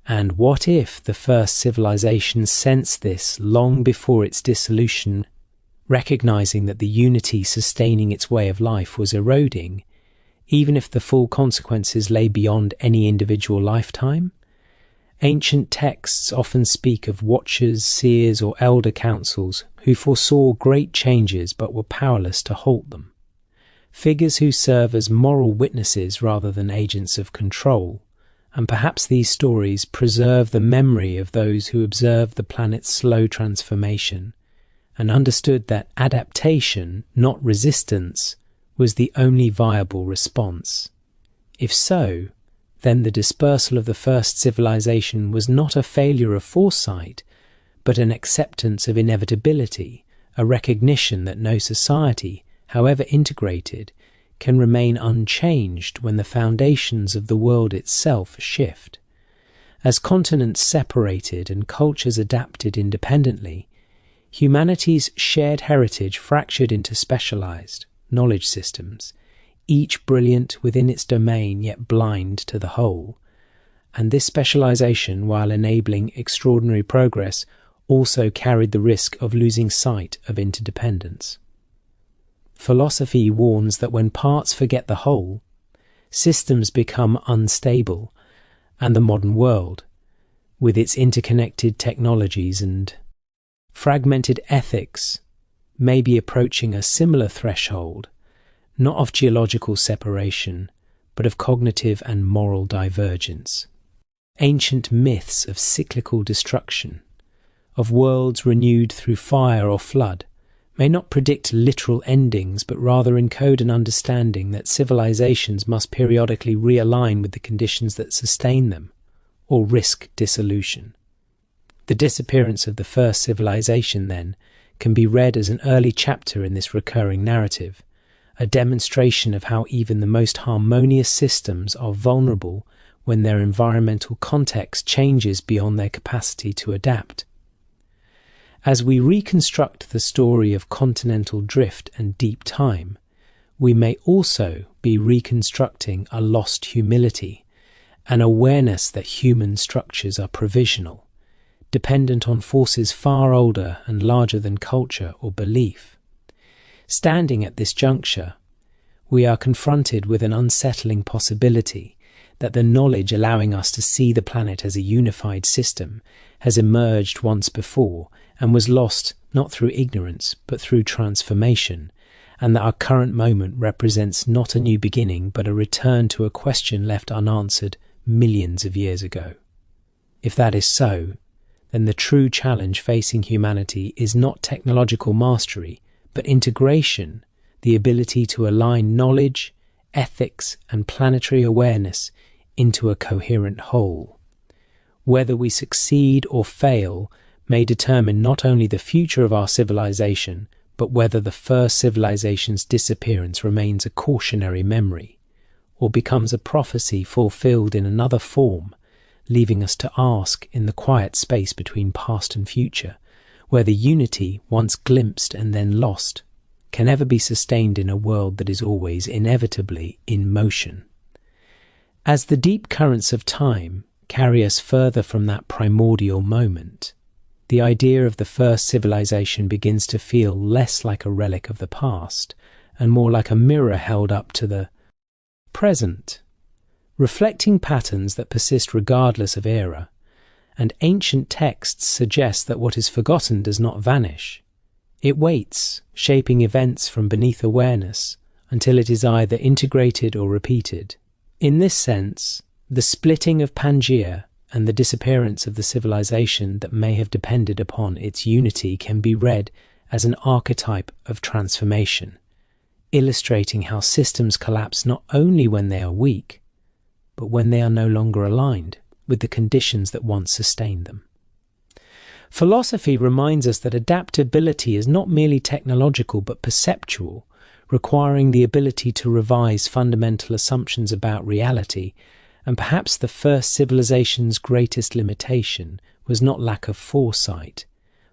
And what if the first civilization sensed this long before its dissolution, recognizing that the unity sustaining its way of life was eroding, even if the full consequences lay beyond any individual lifetime? Ancient texts often speak of watchers, seers, or elder councils who foresaw great changes but were powerless to halt them. Figures who serve as moral witnesses rather than agents of control, and perhaps these stories preserve the memory of those who observed the planet's slow transformation and understood that adaptation, not resistance, was the only viable response. If so, then the dispersal of the first civilization was not a failure of foresight, but an acceptance of inevitability, a recognition that no society, however integrated, can remain unchanged when the foundations of the world itself shift. As continents separated and cultures adapted independently, humanity's shared heritage fractured into specialized knowledge systems, each brilliant within its domain yet blind to the whole. And this specialization, while enabling extraordinary progress, also carried the risk of losing sight of interdependence. Philosophy warns that when parts forget the whole, systems become unstable, and the modern world, with its interconnected technologies and fragmented ethics, may be approaching a similar threshold, not of geological separation, but of cognitive and moral divergence. Ancient myths of cyclical destruction, of worlds renewed through fire or flood, may not predict literal endings, but rather encode an understanding that civilizations must periodically realign with the conditions that sustain them, or risk dissolution. The disappearance of the first civilization, then, can be read as an early chapter in this recurring narrative, a demonstration of how even the most harmonious systems are vulnerable when their environmental context changes beyond their capacity to adapt. As we reconstruct the story of continental drift and deep time, we may also be reconstructing a lost humility, an awareness that human structures are provisional, dependent on forces far older and larger than culture or belief. Standing at this juncture, we are confronted with an unsettling possibility that the knowledge allowing us to see the planet as a unified system has emerged once before and was lost not through ignorance but through transformation, and that our current moment represents not a new beginning but a return to a question left unanswered millions of years ago. If that is so, then the true challenge facing humanity is not technological mastery, but integration, the ability to align knowledge, ethics, and planetary awareness into a coherent whole. Whether we succeed or fail may determine not only the future of our civilization, but whether the first civilization's disappearance remains a cautionary memory, or becomes a prophecy fulfilled in another form, leaving us to ask in the quiet space between past and future, whether unity, once glimpsed and then lost, can ever be sustained in a world that is always inevitably in motion. As the deep currents of time carry us further from that primordial moment, the idea of the first civilization begins to feel less like a relic of the past and more like a mirror held up to the present, reflecting patterns that persist regardless of era. And ancient texts suggest that what is forgotten does not vanish. It waits, shaping events from beneath awareness until it is either integrated or repeated. In this sense, the splitting of Pangea and the disappearance of the civilization that may have depended upon its unity can be read as an archetype of transformation, illustrating how systems collapse not only when they are weak, but when they are no longer aligned with the conditions that once sustained them. Philosophy reminds us that adaptability is not merely technological but perceptual, requiring the ability to revise fundamental assumptions about reality, and perhaps the first civilization's greatest limitation was not lack of foresight,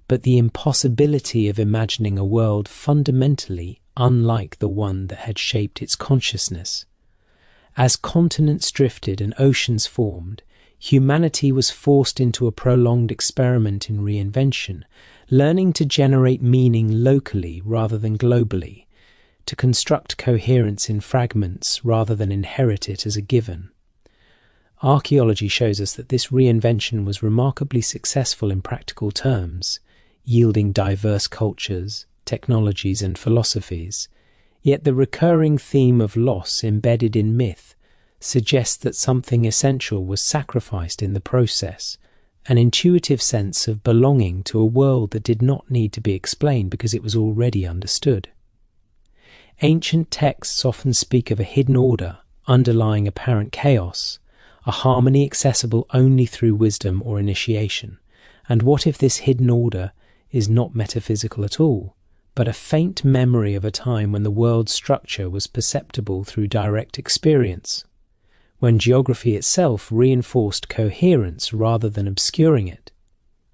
but the impossibility of imagining a world fundamentally unlike the one that had shaped its consciousness. As continents drifted and oceans formed, humanity was forced into a prolonged experiment in reinvention, learning to generate meaning locally rather than globally, to construct coherence in fragments rather than inherit it as a given. Archaeology shows us that this reinvention was remarkably successful in practical terms, yielding diverse cultures, technologies and philosophies, yet the recurring theme of loss embedded in myth suggests that something essential was sacrificed in the process, an intuitive sense of belonging to a world that did not need to be explained because it was already understood. Ancient texts often speak of a hidden order underlying apparent chaos, a harmony accessible only through wisdom or initiation. And what if this hidden order is not metaphysical at all, but a faint memory of a time when the world's structure was perceptible through direct experience, when geography itself reinforced coherence rather than obscuring it?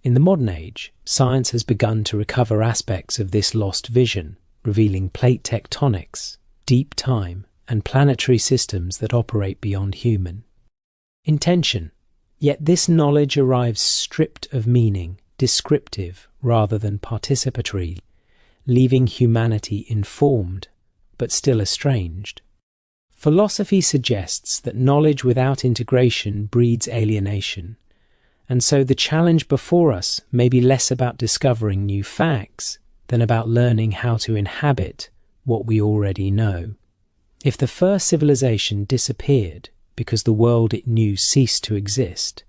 In the modern age, science has begun to recover aspects of this lost vision, revealing plate tectonics, deep time, and planetary systems that operate beyond human intention. Yet this knowledge arrives stripped of meaning, descriptive rather than participatory, leaving humanity informed, but still estranged. Philosophy suggests that knowledge without integration breeds alienation, and so the challenge before us may be less about discovering new facts than about learning how to inhabit what we already know. If the first civilization disappeared because the world it knew ceased to exist,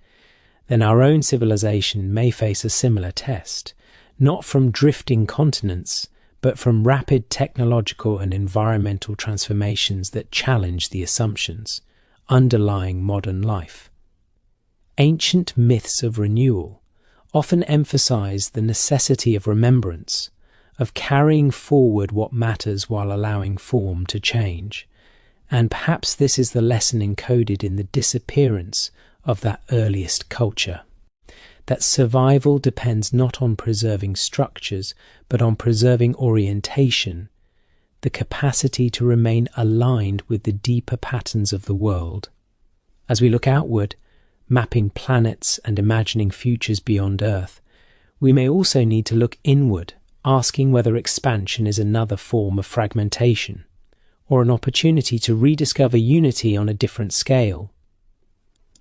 then our own civilization may face a similar test, not from drifting continents, but from rapid technological and environmental transformations that challenge the assumptions underlying modern life. Ancient myths of renewal often emphasize the necessity of remembrance, of carrying forward what matters while allowing form to change. And perhaps this is the lesson encoded in the disappearance of that earliest culture, that survival depends not on preserving structures, but on preserving orientation, the capacity to remain aligned with the deeper patterns of the world. As we look outward, mapping planets and imagining futures beyond Earth, we may also need to look inward, asking whether expansion is another form of fragmentation, or an opportunity to rediscover unity on a different scale.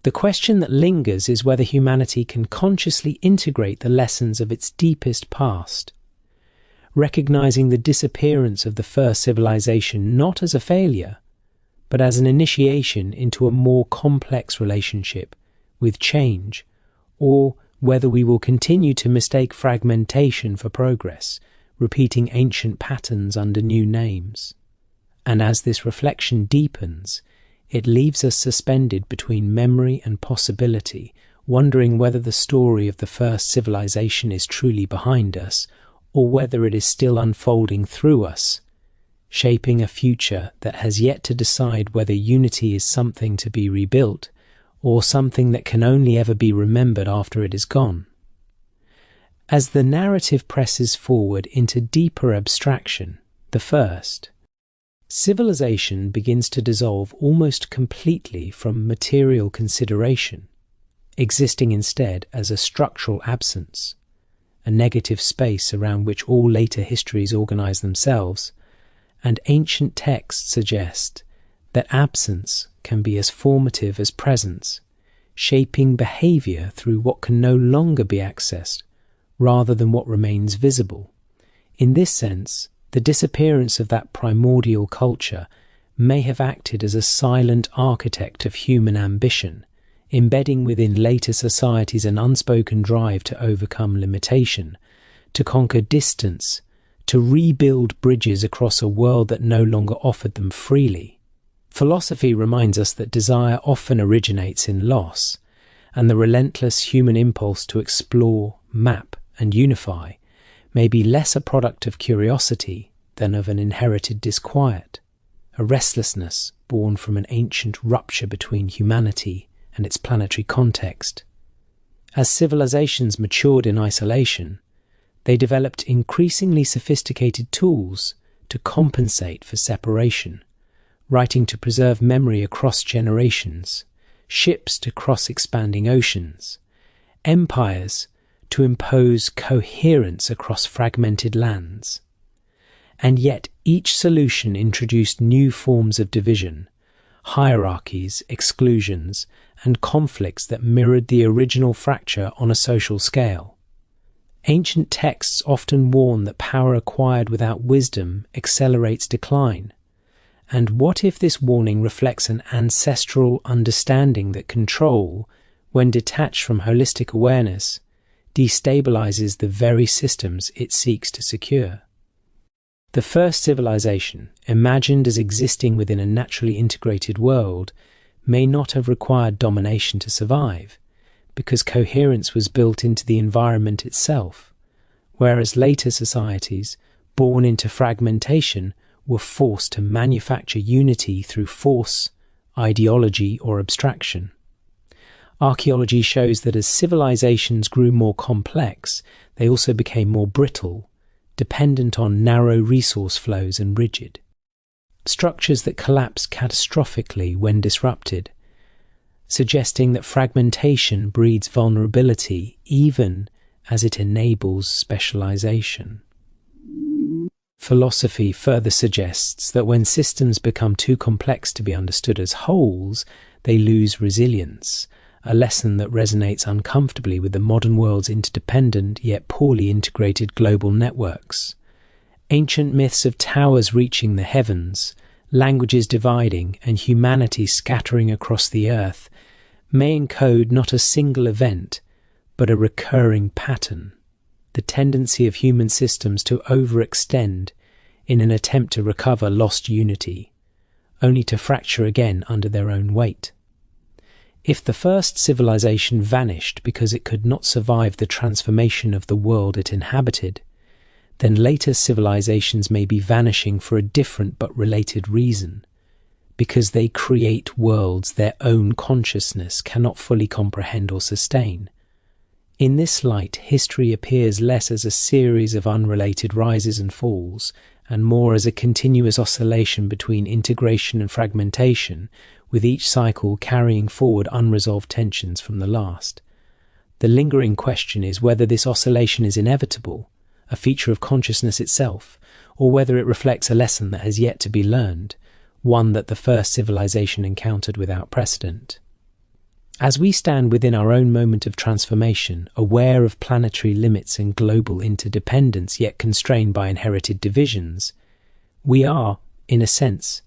The question that lingers is whether humanity can consciously integrate the lessons of its deepest past, recognizing the disappearance of the first civilization not as a failure, but as an initiation into a more complex relationship with change, or whether we will continue to mistake fragmentation for progress, repeating ancient patterns under new names. And as this reflection deepens, it leaves us suspended between memory and possibility, wondering whether the story of the first civilization is truly behind us, or whether it is still unfolding through us, shaping a future that has yet to decide whether unity is something to be rebuilt, or something that can only ever be remembered after it is gone. As the narrative presses forward into deeper abstraction, the first civilization begins to dissolve almost completely from material consideration, existing instead as a structural absence, a negative space around which all later histories organize themselves, and ancient texts suggest that absence can be as formative as presence, shaping behavior through what can no longer be accessed, rather than what remains visible. In this sense, the disappearance of that primordial culture may have acted as a silent architect of human ambition, embedding within later societies an unspoken drive to overcome limitation, to conquer distance, to rebuild bridges across a world that no longer offered them freely. Philosophy reminds us that desire often originates in loss, and the relentless human impulse to explore, map, and unify may be less a product of curiosity than of an inherited disquiet, a restlessness born from an ancient rupture between humanity and its planetary context. As civilizations matured in isolation, they developed increasingly sophisticated tools to compensate for separation, writing to preserve memory across generations, ships to cross expanding oceans, empires to impose coherence across fragmented lands. And yet each solution introduced new forms of division, hierarchies, exclusions, and conflicts that mirrored the original fracture on a social scale. Ancient texts often warn that power acquired without wisdom accelerates decline. And what if this warning reflects an ancestral understanding that control, when detached from holistic awareness, destabilizes the very systems it seeks to secure? The first civilization, imagined as existing within a naturally integrated world, may not have required domination to survive, because coherence was built into the environment itself, whereas later societies, born into fragmentation, were forced to manufacture unity through force, ideology, or abstraction. Archaeology shows that as civilizations grew more complex, they also became more brittle, dependent on narrow resource flows and rigid structures that collapse catastrophically when disrupted, suggesting that fragmentation breeds vulnerability even as it enables specialization. Philosophy further suggests that when systems become too complex to be understood as wholes, they lose resilience, a lesson that resonates uncomfortably with the modern world's interdependent yet poorly integrated global networks. Ancient myths of towers reaching the heavens, languages dividing, and humanity scattering across the earth may encode not a single event, but a recurring pattern, the tendency of human systems to overextend in an attempt to recover lost unity, only to fracture again under their own weight. If the first civilization vanished because it could not survive the transformation of the world it inhabited, then later civilizations may be vanishing for a different but related reason, because they create worlds their own consciousness cannot fully comprehend or sustain. In this light, history appears less as a series of unrelated rises and falls, and more as a continuous oscillation between integration and fragmentation, with each cycle carrying forward unresolved tensions from the last. The lingering question is whether this oscillation is inevitable, a feature of consciousness itself, or whether it reflects a lesson that has yet to be learned, one that the first civilization encountered without precedent. As we stand within our own moment of transformation, aware of planetary limits and global interdependence, yet constrained by inherited divisions, we are, in a sense,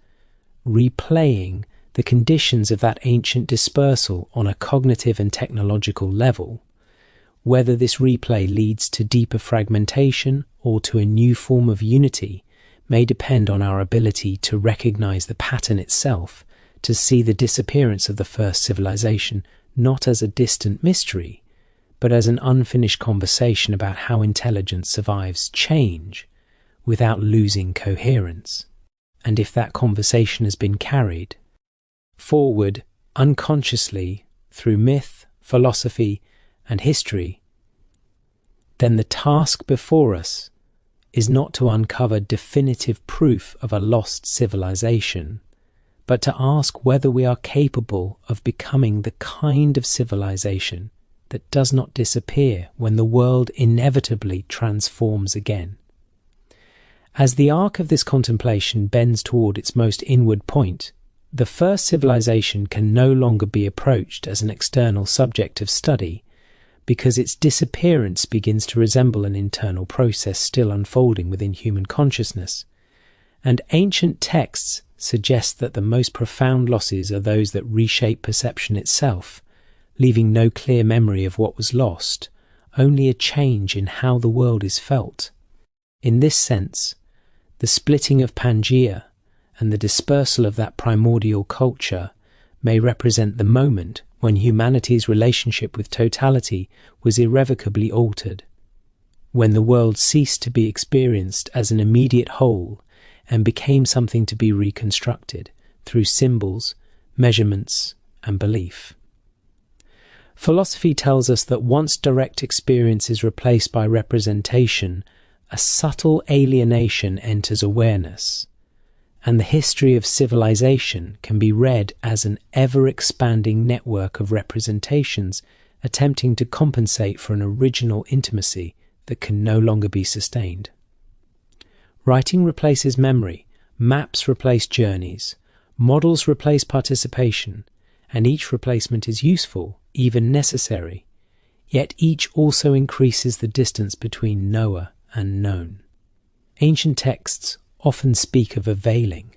replaying the conditions of that ancient dispersal on a cognitive and technological level. Whether this replay leads to deeper fragmentation or to a new form of unity may depend on our ability to recognize the pattern itself, to see the disappearance of the first civilization not as a distant mystery, but as an unfinished conversation about how intelligence survives change without losing coherence. And if that conversation has been carried forward unconsciously through myth, philosophy, and history, then the task before us is not to uncover definitive proof of a lost civilization, but to ask whether we are capable of becoming the kind of civilization that does not disappear when the world inevitably transforms again. As the arc of this contemplation bends toward its most inward point, the first civilization can no longer be approached as an external subject of study, because its disappearance begins to resemble an internal process still unfolding within human consciousness. And ancient texts suggest that the most profound losses are those that reshape perception itself, leaving no clear memory of what was lost, only a change in how the world is felt. In this sense, the splitting of Pangea and the dispersal of that primordial culture may represent the moment when humanity's relationship with totality was irrevocably altered. when the world ceased to be experienced as an immediate whole and became something to be reconstructed through symbols, measurements, and belief. Philosophy tells us that once direct experience is replaced by representation, a subtle alienation enters awareness, and the history of civilization can be read as an ever-expanding network of representations attempting to compensate for an original intimacy that can no longer be sustained. Writing replaces memory, maps replace journeys, models replace participation, and each replacement is useful, even necessary, yet each also increases the distance between knower and known. Ancient texts often speak of a veiling,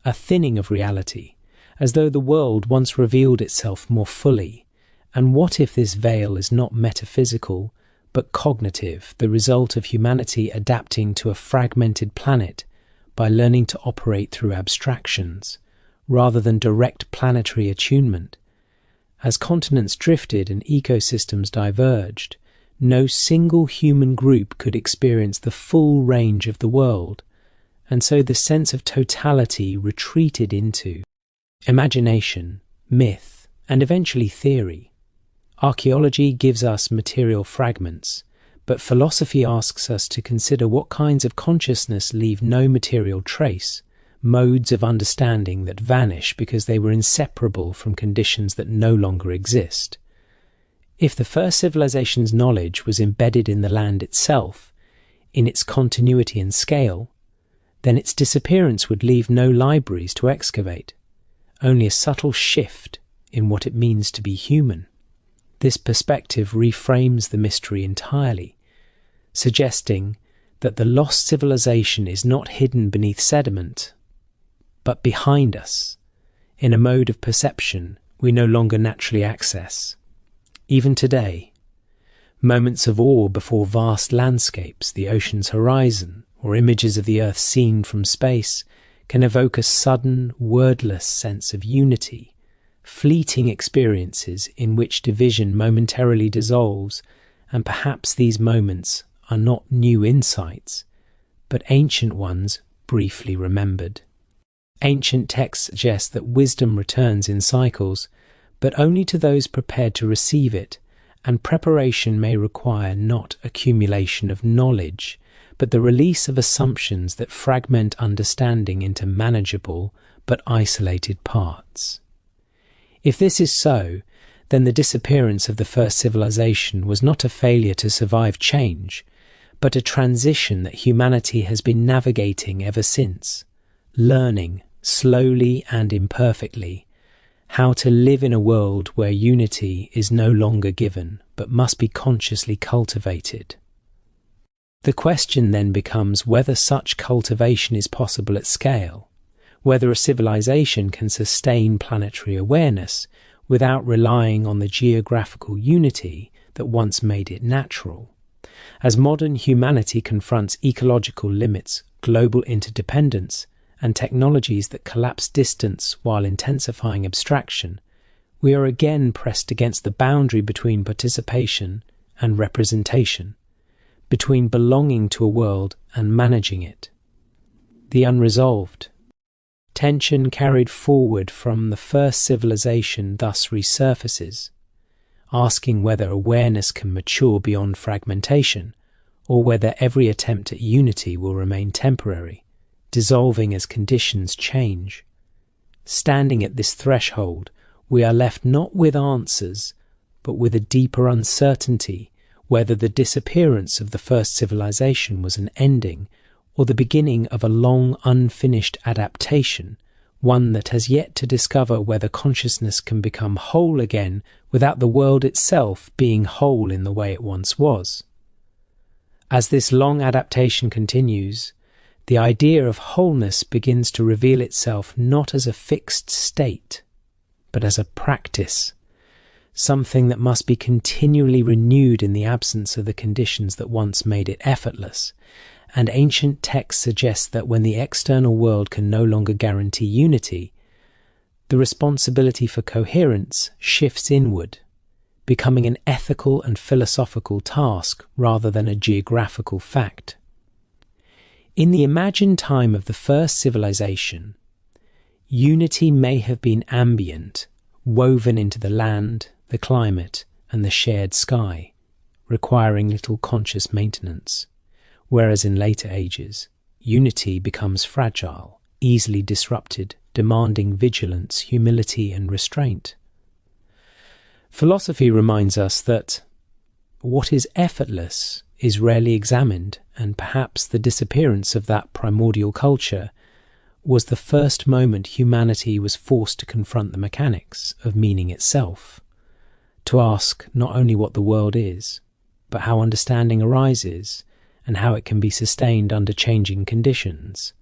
a thinning of reality, as though the world once revealed itself more fully. And what if this veil is not metaphysical, but cognitive, the result of humanity adapting to a fragmented planet by learning to operate through abstractions, rather than direct planetary attunement? As continents drifted and ecosystems diverged, no single human group could experience the full range of the world, and so the sense of totality retreated into imagination, myth, and eventually theory. Archaeology gives us material fragments, but philosophy asks us to consider what kinds of consciousness leave no material trace, modes of understanding that vanish because they were inseparable from conditions that no longer exist. If the first civilization's knowledge was embedded in the land itself, in its continuity and scale, then its disappearance would leave no libraries to excavate, only a subtle shift in what it means to be human. This perspective reframes the mystery entirely, suggesting that the lost civilization is not hidden beneath sediment, but behind us, in a mode of perception we no longer naturally access. Even today, moments of awe before vast landscapes, the ocean's horizon, or images of the Earth seen from space can evoke a sudden, wordless sense of unity, fleeting experiences in which division momentarily dissolves, and perhaps these moments are not new insights, but ancient ones briefly remembered. Ancient texts suggest that wisdom returns in cycles, but only to those prepared to receive it, and preparation may require not accumulation of knowledge, but the release of assumptions that fragment understanding into manageable but isolated parts. If this is so, then the disappearance of the first civilization was not a failure to survive change, but a transition that humanity has been navigating ever since, learning, slowly and imperfectly, how to live in a world where unity is no longer given, but must be consciously cultivated. The question then becomes whether such cultivation is possible at scale, whether a civilization can sustain planetary awareness without relying on the geographical unity that once made it natural. As modern humanity confronts ecological limits, global interdependence, and technologies that collapse distance while intensifying abstraction, we are again pressed against the boundary between participation and representation, between belonging to a world and managing it. The unresolved tension carried forward from the first civilization thus resurfaces, asking whether awareness can mature beyond fragmentation, or whether every attempt at unity will remain temporary, dissolving as conditions change. Standing at this threshold, we are left not with answers, but with a deeper uncertainty whether the disappearance of the first civilization was an ending or the beginning of a long unfinished adaptation, one that has yet to discover whether consciousness can become whole again without the world itself being whole in the way it once was. As this long adaptation continues, the idea of wholeness begins to reveal itself not as a fixed state, but as a practice, something that must be continually renewed in the absence of the conditions that once made it effortless. And ancient texts suggest that when the external world can no longer guarantee unity, the responsibility for coherence shifts inward, becoming an ethical and philosophical task rather than a geographical fact. In the imagined time of the first civilization, unity may have been ambient, woven into the land, the climate, and the shared sky, requiring little conscious maintenance, whereas in later ages, unity becomes fragile, easily disrupted, demanding vigilance, humility, and restraint. Philosophy reminds us that what is effortless is rarely examined, and perhaps the disappearance of that primordial culture was the first moment humanity was forced to confront the mechanics of meaning itself, to ask not only what the world is, but how understanding arises and how it can be sustained under changing conditions.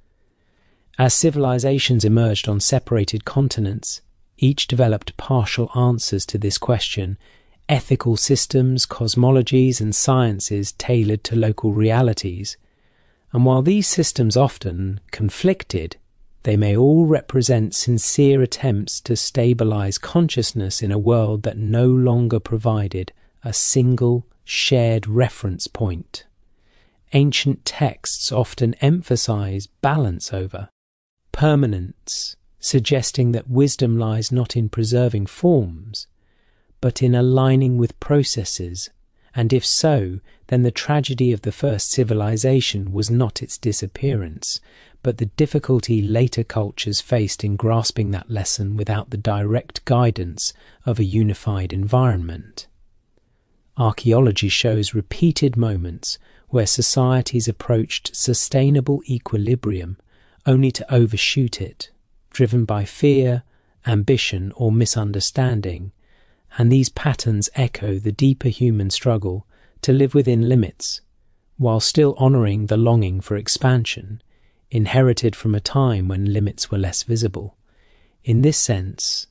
As civilizations emerged on separated continents, each developed partial answers to this question, ethical systems, cosmologies, and sciences tailored to local realities. And while these systems often conflicted, they may all represent sincere attempts to stabilize consciousness in a world that no longer provided a single shared reference point. Ancient texts often emphasize balance over permanence, suggesting that wisdom lies not in preserving forms, but in aligning with processes, and if so, then the tragedy of the first civilization was not its disappearance, but the difficulty later cultures faced in grasping that lesson without the direct guidance of a unified environment. Archaeology shows repeated moments where societies approached sustainable equilibrium only to overshoot it, driven by fear, ambition, or misunderstanding, and these patterns echo the deeper human struggle to live within limits, while still honouring the longing for expansion, inherited from a time when limits were less visible. In this sense,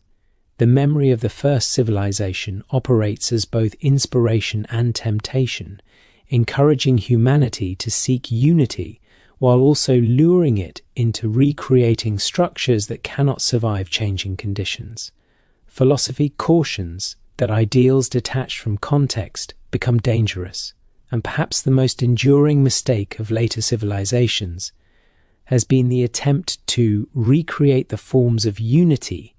the memory of the first civilization operates as both inspiration and temptation, encouraging humanity to seek unity while also luring it into recreating structures that cannot survive changing conditions. Philosophy cautions that ideals detached from context become dangerous, and perhaps the most enduring mistake of later civilizations has been the attempt to recreate the forms of unity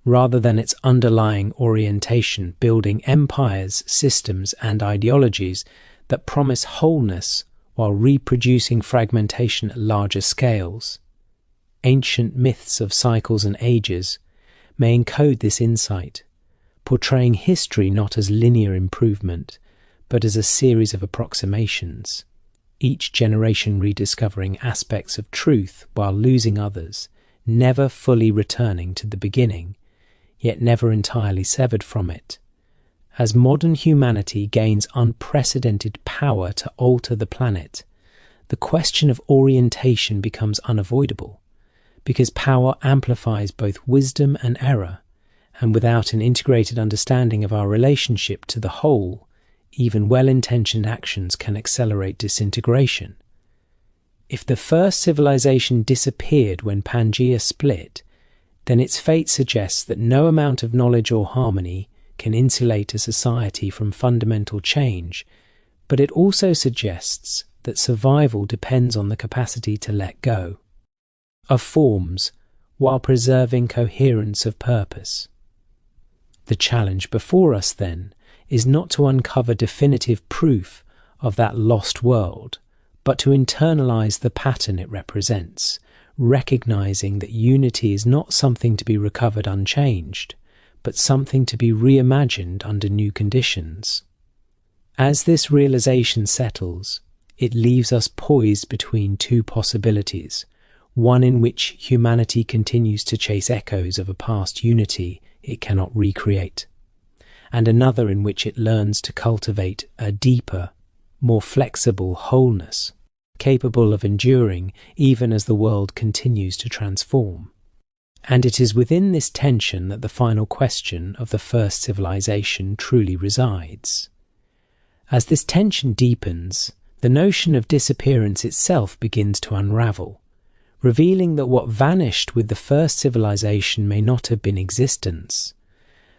rather than its underlying orientation, building empires, systems, and ideologies that promise wholeness while reproducing fragmentation at larger scales. Ancient myths of cycles and ages may encode this insight, portraying history not as linear improvement, but as a series of approximations, each generation rediscovering aspects of truth while losing others, never fully returning to the beginning, yet never entirely severed from it. As modern humanity gains unprecedented power to alter the planet, the question of orientation becomes unavoidable, because power amplifies both wisdom and error, and without an integrated understanding of our relationship to the whole, even well-intentioned actions can accelerate disintegration. If the first civilization disappeared when Pangea split, then its fate suggests that no amount of knowledge or harmony can insulate a society from fundamental change, but it also suggests that survival depends on the capacity to let go of forms while preserving coherence of purpose. The challenge before us, then, is not to uncover definitive proof of that lost world, but to internalize the pattern it represents, recognizing that unity is not something to be recovered unchanged, but something to be reimagined under new conditions. As this realization settles, it leaves us poised between two possibilities, one in which humanity continues to chase echoes of a past unity it cannot recreate, and another in which it learns to cultivate a deeper, more flexible wholeness, capable of enduring even as the world continues to transform. And it is within this tension that the final question of the first civilization truly resides. As this tension deepens, the notion of disappearance itself begins to unravel, revealing that what vanished with the first civilization may not have been existence,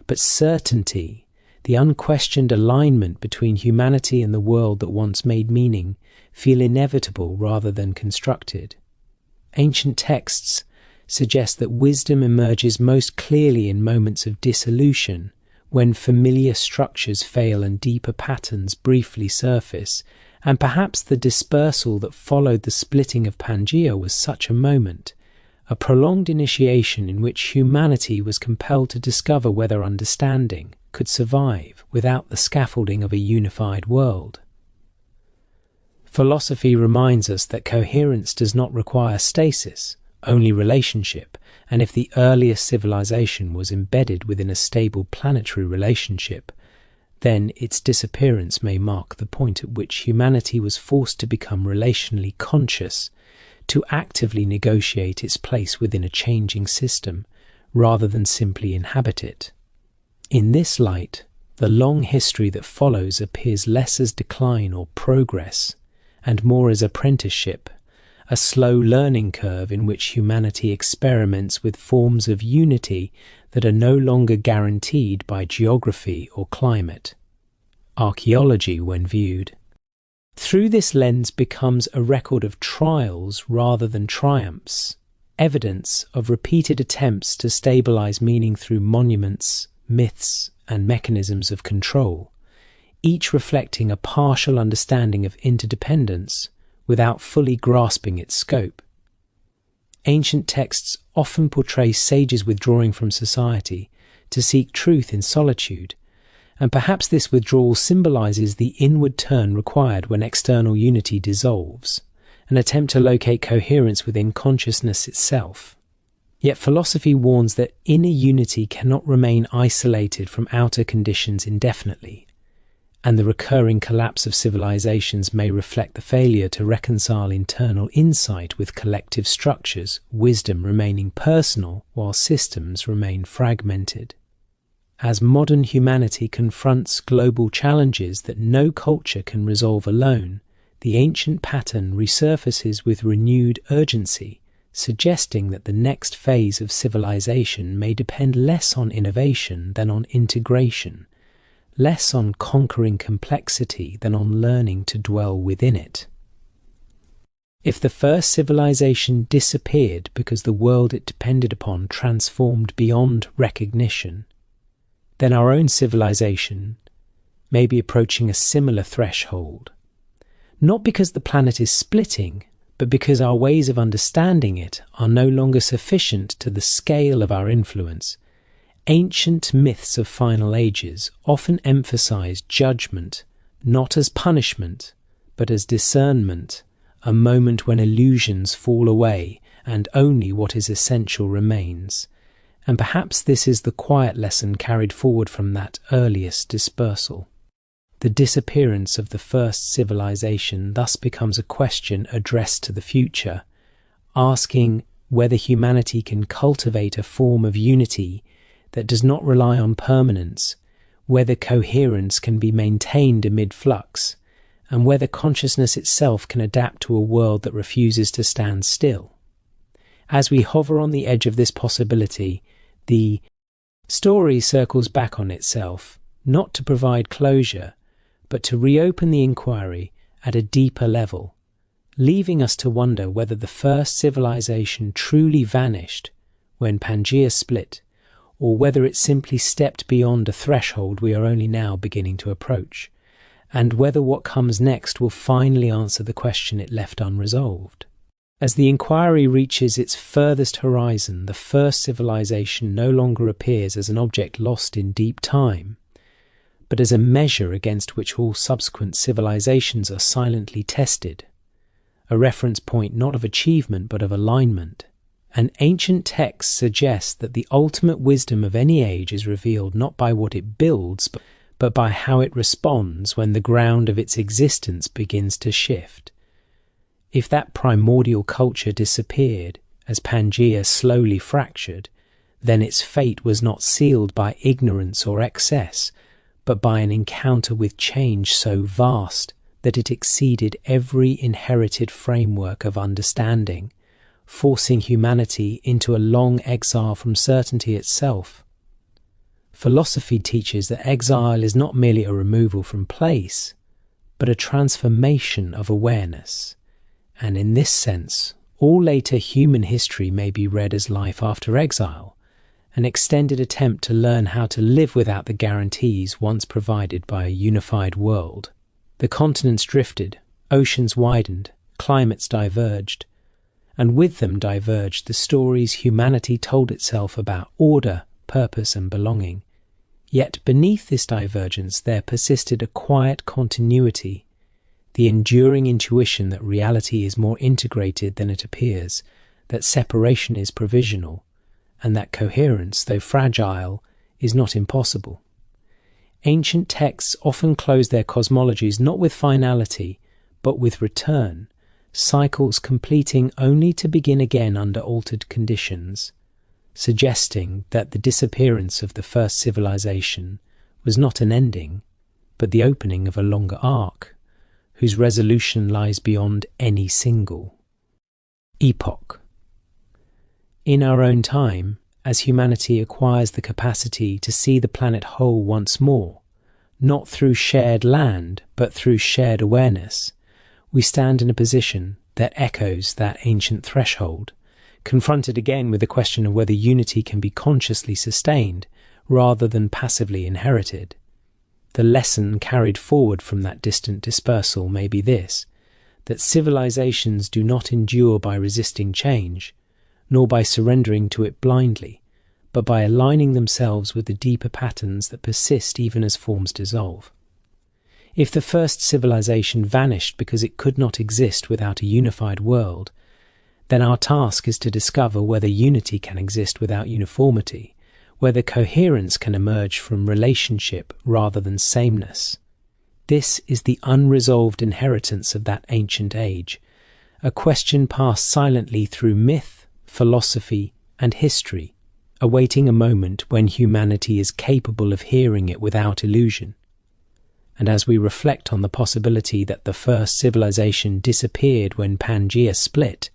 but certainty the unquestioned alignment between humanity and the world that once made meaning feel inevitable rather than constructed. Ancient texts suggest that wisdom emerges most clearly in moments of dissolution, when familiar structures fail and deeper patterns briefly surface, and perhaps the dispersal that followed the splitting of Pangea was such a moment, a prolonged initiation in which humanity was compelled to discover whether understanding could survive without the scaffolding of a unified world. Philosophy reminds us that coherence does not require stasis, only relationship, and if the earliest civilization was embedded within a stable planetary relationship, then its disappearance may mark the point at which humanity was forced to become relationally conscious, to actively negotiate its place within a changing system, rather than simply inhabit it. In this light, the long history that follows appears less as decline or progress, and more as apprenticeship, a slow learning curve in which humanity experiments with forms of unity that are no longer guaranteed by geography or climate. Archaeology, when viewed through this lens, becomes a record of trials rather than triumphs, evidence of repeated attempts to stabilize meaning through monuments, myths, and mechanisms of control, each reflecting a partial understanding of interdependence without fully grasping its scope. Ancient texts often portray sages withdrawing from society to seek truth in solitude, and perhaps this withdrawal symbolizes the inward turn required when external unity dissolves, an attempt to locate coherence within consciousness itself. Yet philosophy warns that inner unity cannot remain isolated from outer conditions indefinitely, and the recurring collapse of civilizations may reflect the failure to reconcile internal insight with collective structures, wisdom remaining personal while systems remain fragmented. As modern humanity confronts global challenges that no culture can resolve alone, the ancient pattern resurfaces with renewed urgency, suggesting that the next phase of civilization may depend less on innovation than on integration, less on conquering complexity than on learning to dwell within it. If the first civilization disappeared because the world it depended upon transformed beyond recognition, then our own civilization may be approaching a similar threshold, not because the planet is splitting, but because our ways of understanding it are no longer sufficient to the scale of our influence. Ancient myths of final ages often emphasize judgment, not as punishment, but as discernment, a moment when illusions fall away and only what is essential remains. And perhaps this is the quiet lesson carried forward from that earliest dispersal. The disappearance of the first civilization thus becomes a question addressed to the future, asking whether humanity can cultivate a form of unity that does not rely on permanence, whether coherence can be maintained amid flux, and whether consciousness itself can adapt to a world that refuses to stand still. As we hover on the edge of this possibility, the story circles back on itself, not to provide closure, but to reopen the inquiry at a deeper level, leaving us to wonder whether the first civilization truly vanished when Pangea split, or whether it simply stepped beyond a threshold we are only now beginning to approach, and whether what comes next will finally answer the question it left unresolved. As the inquiry reaches its furthest horizon, the first civilization no longer appears as an object lost in deep time, but as a measure against which all subsequent civilizations are silently tested, a reference point not of achievement but of alignment. An ancient text suggests that the ultimate wisdom of any age is revealed not by what it builds, but by how it responds when the ground of its existence begins to shift. If that primordial culture disappeared, as Pangea slowly fractured, then its fate was not sealed by ignorance or excess, but by an encounter with change so vast that it exceeded every inherited framework of understanding, forcing humanity into a long exile from certainty itself. Philosophy teaches that exile is not merely a removal from place, but a transformation of awareness. And in this sense, all later human history may be read as life after exile, an extended attempt to learn how to live without the guarantees once provided by a unified world. The continents drifted, oceans widened, climates diverged, and with them diverged the stories humanity told itself about order, purpose, and belonging. Yet beneath this divergence there persisted a quiet continuity, the enduring intuition that reality is more integrated than it appears, that separation is provisional, and that coherence, though fragile, is not impossible. Ancient texts often close their cosmologies not with finality, but with return, cycles completing only to begin again under altered conditions, suggesting that the disappearance of the first civilization was not an ending, but the opening of a longer arc, whose resolution lies beyond any single epoch. In our own time, as humanity acquires the capacity to see the planet whole once more, not through shared land, but through shared awareness, we stand in a position that echoes that ancient threshold, confronted again with the question of whether unity can be consciously sustained rather than passively inherited. The lesson carried forward from that distant dispersal may be this, that civilizations do not endure by resisting change, nor by surrendering to it blindly, but by aligning themselves with the deeper patterns that persist even as forms dissolve. If the first civilization vanished because it could not exist without a unified world, then our task is to discover whether unity can exist without uniformity, whether coherence can emerge from relationship rather than sameness. This is the unresolved inheritance of that ancient age, a question passed silently through myth, philosophy, and history, awaiting a moment when humanity is capable of hearing it without illusion. And as we reflect on the possibility that the first civilization disappeared when Pangea split,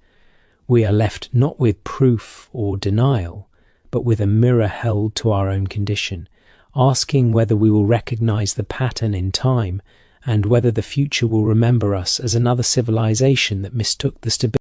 we are left not with proof or denial, but with a mirror held to our own condition, asking whether we will recognize the pattern in time and whether the future will remember us as another civilization that mistook the stability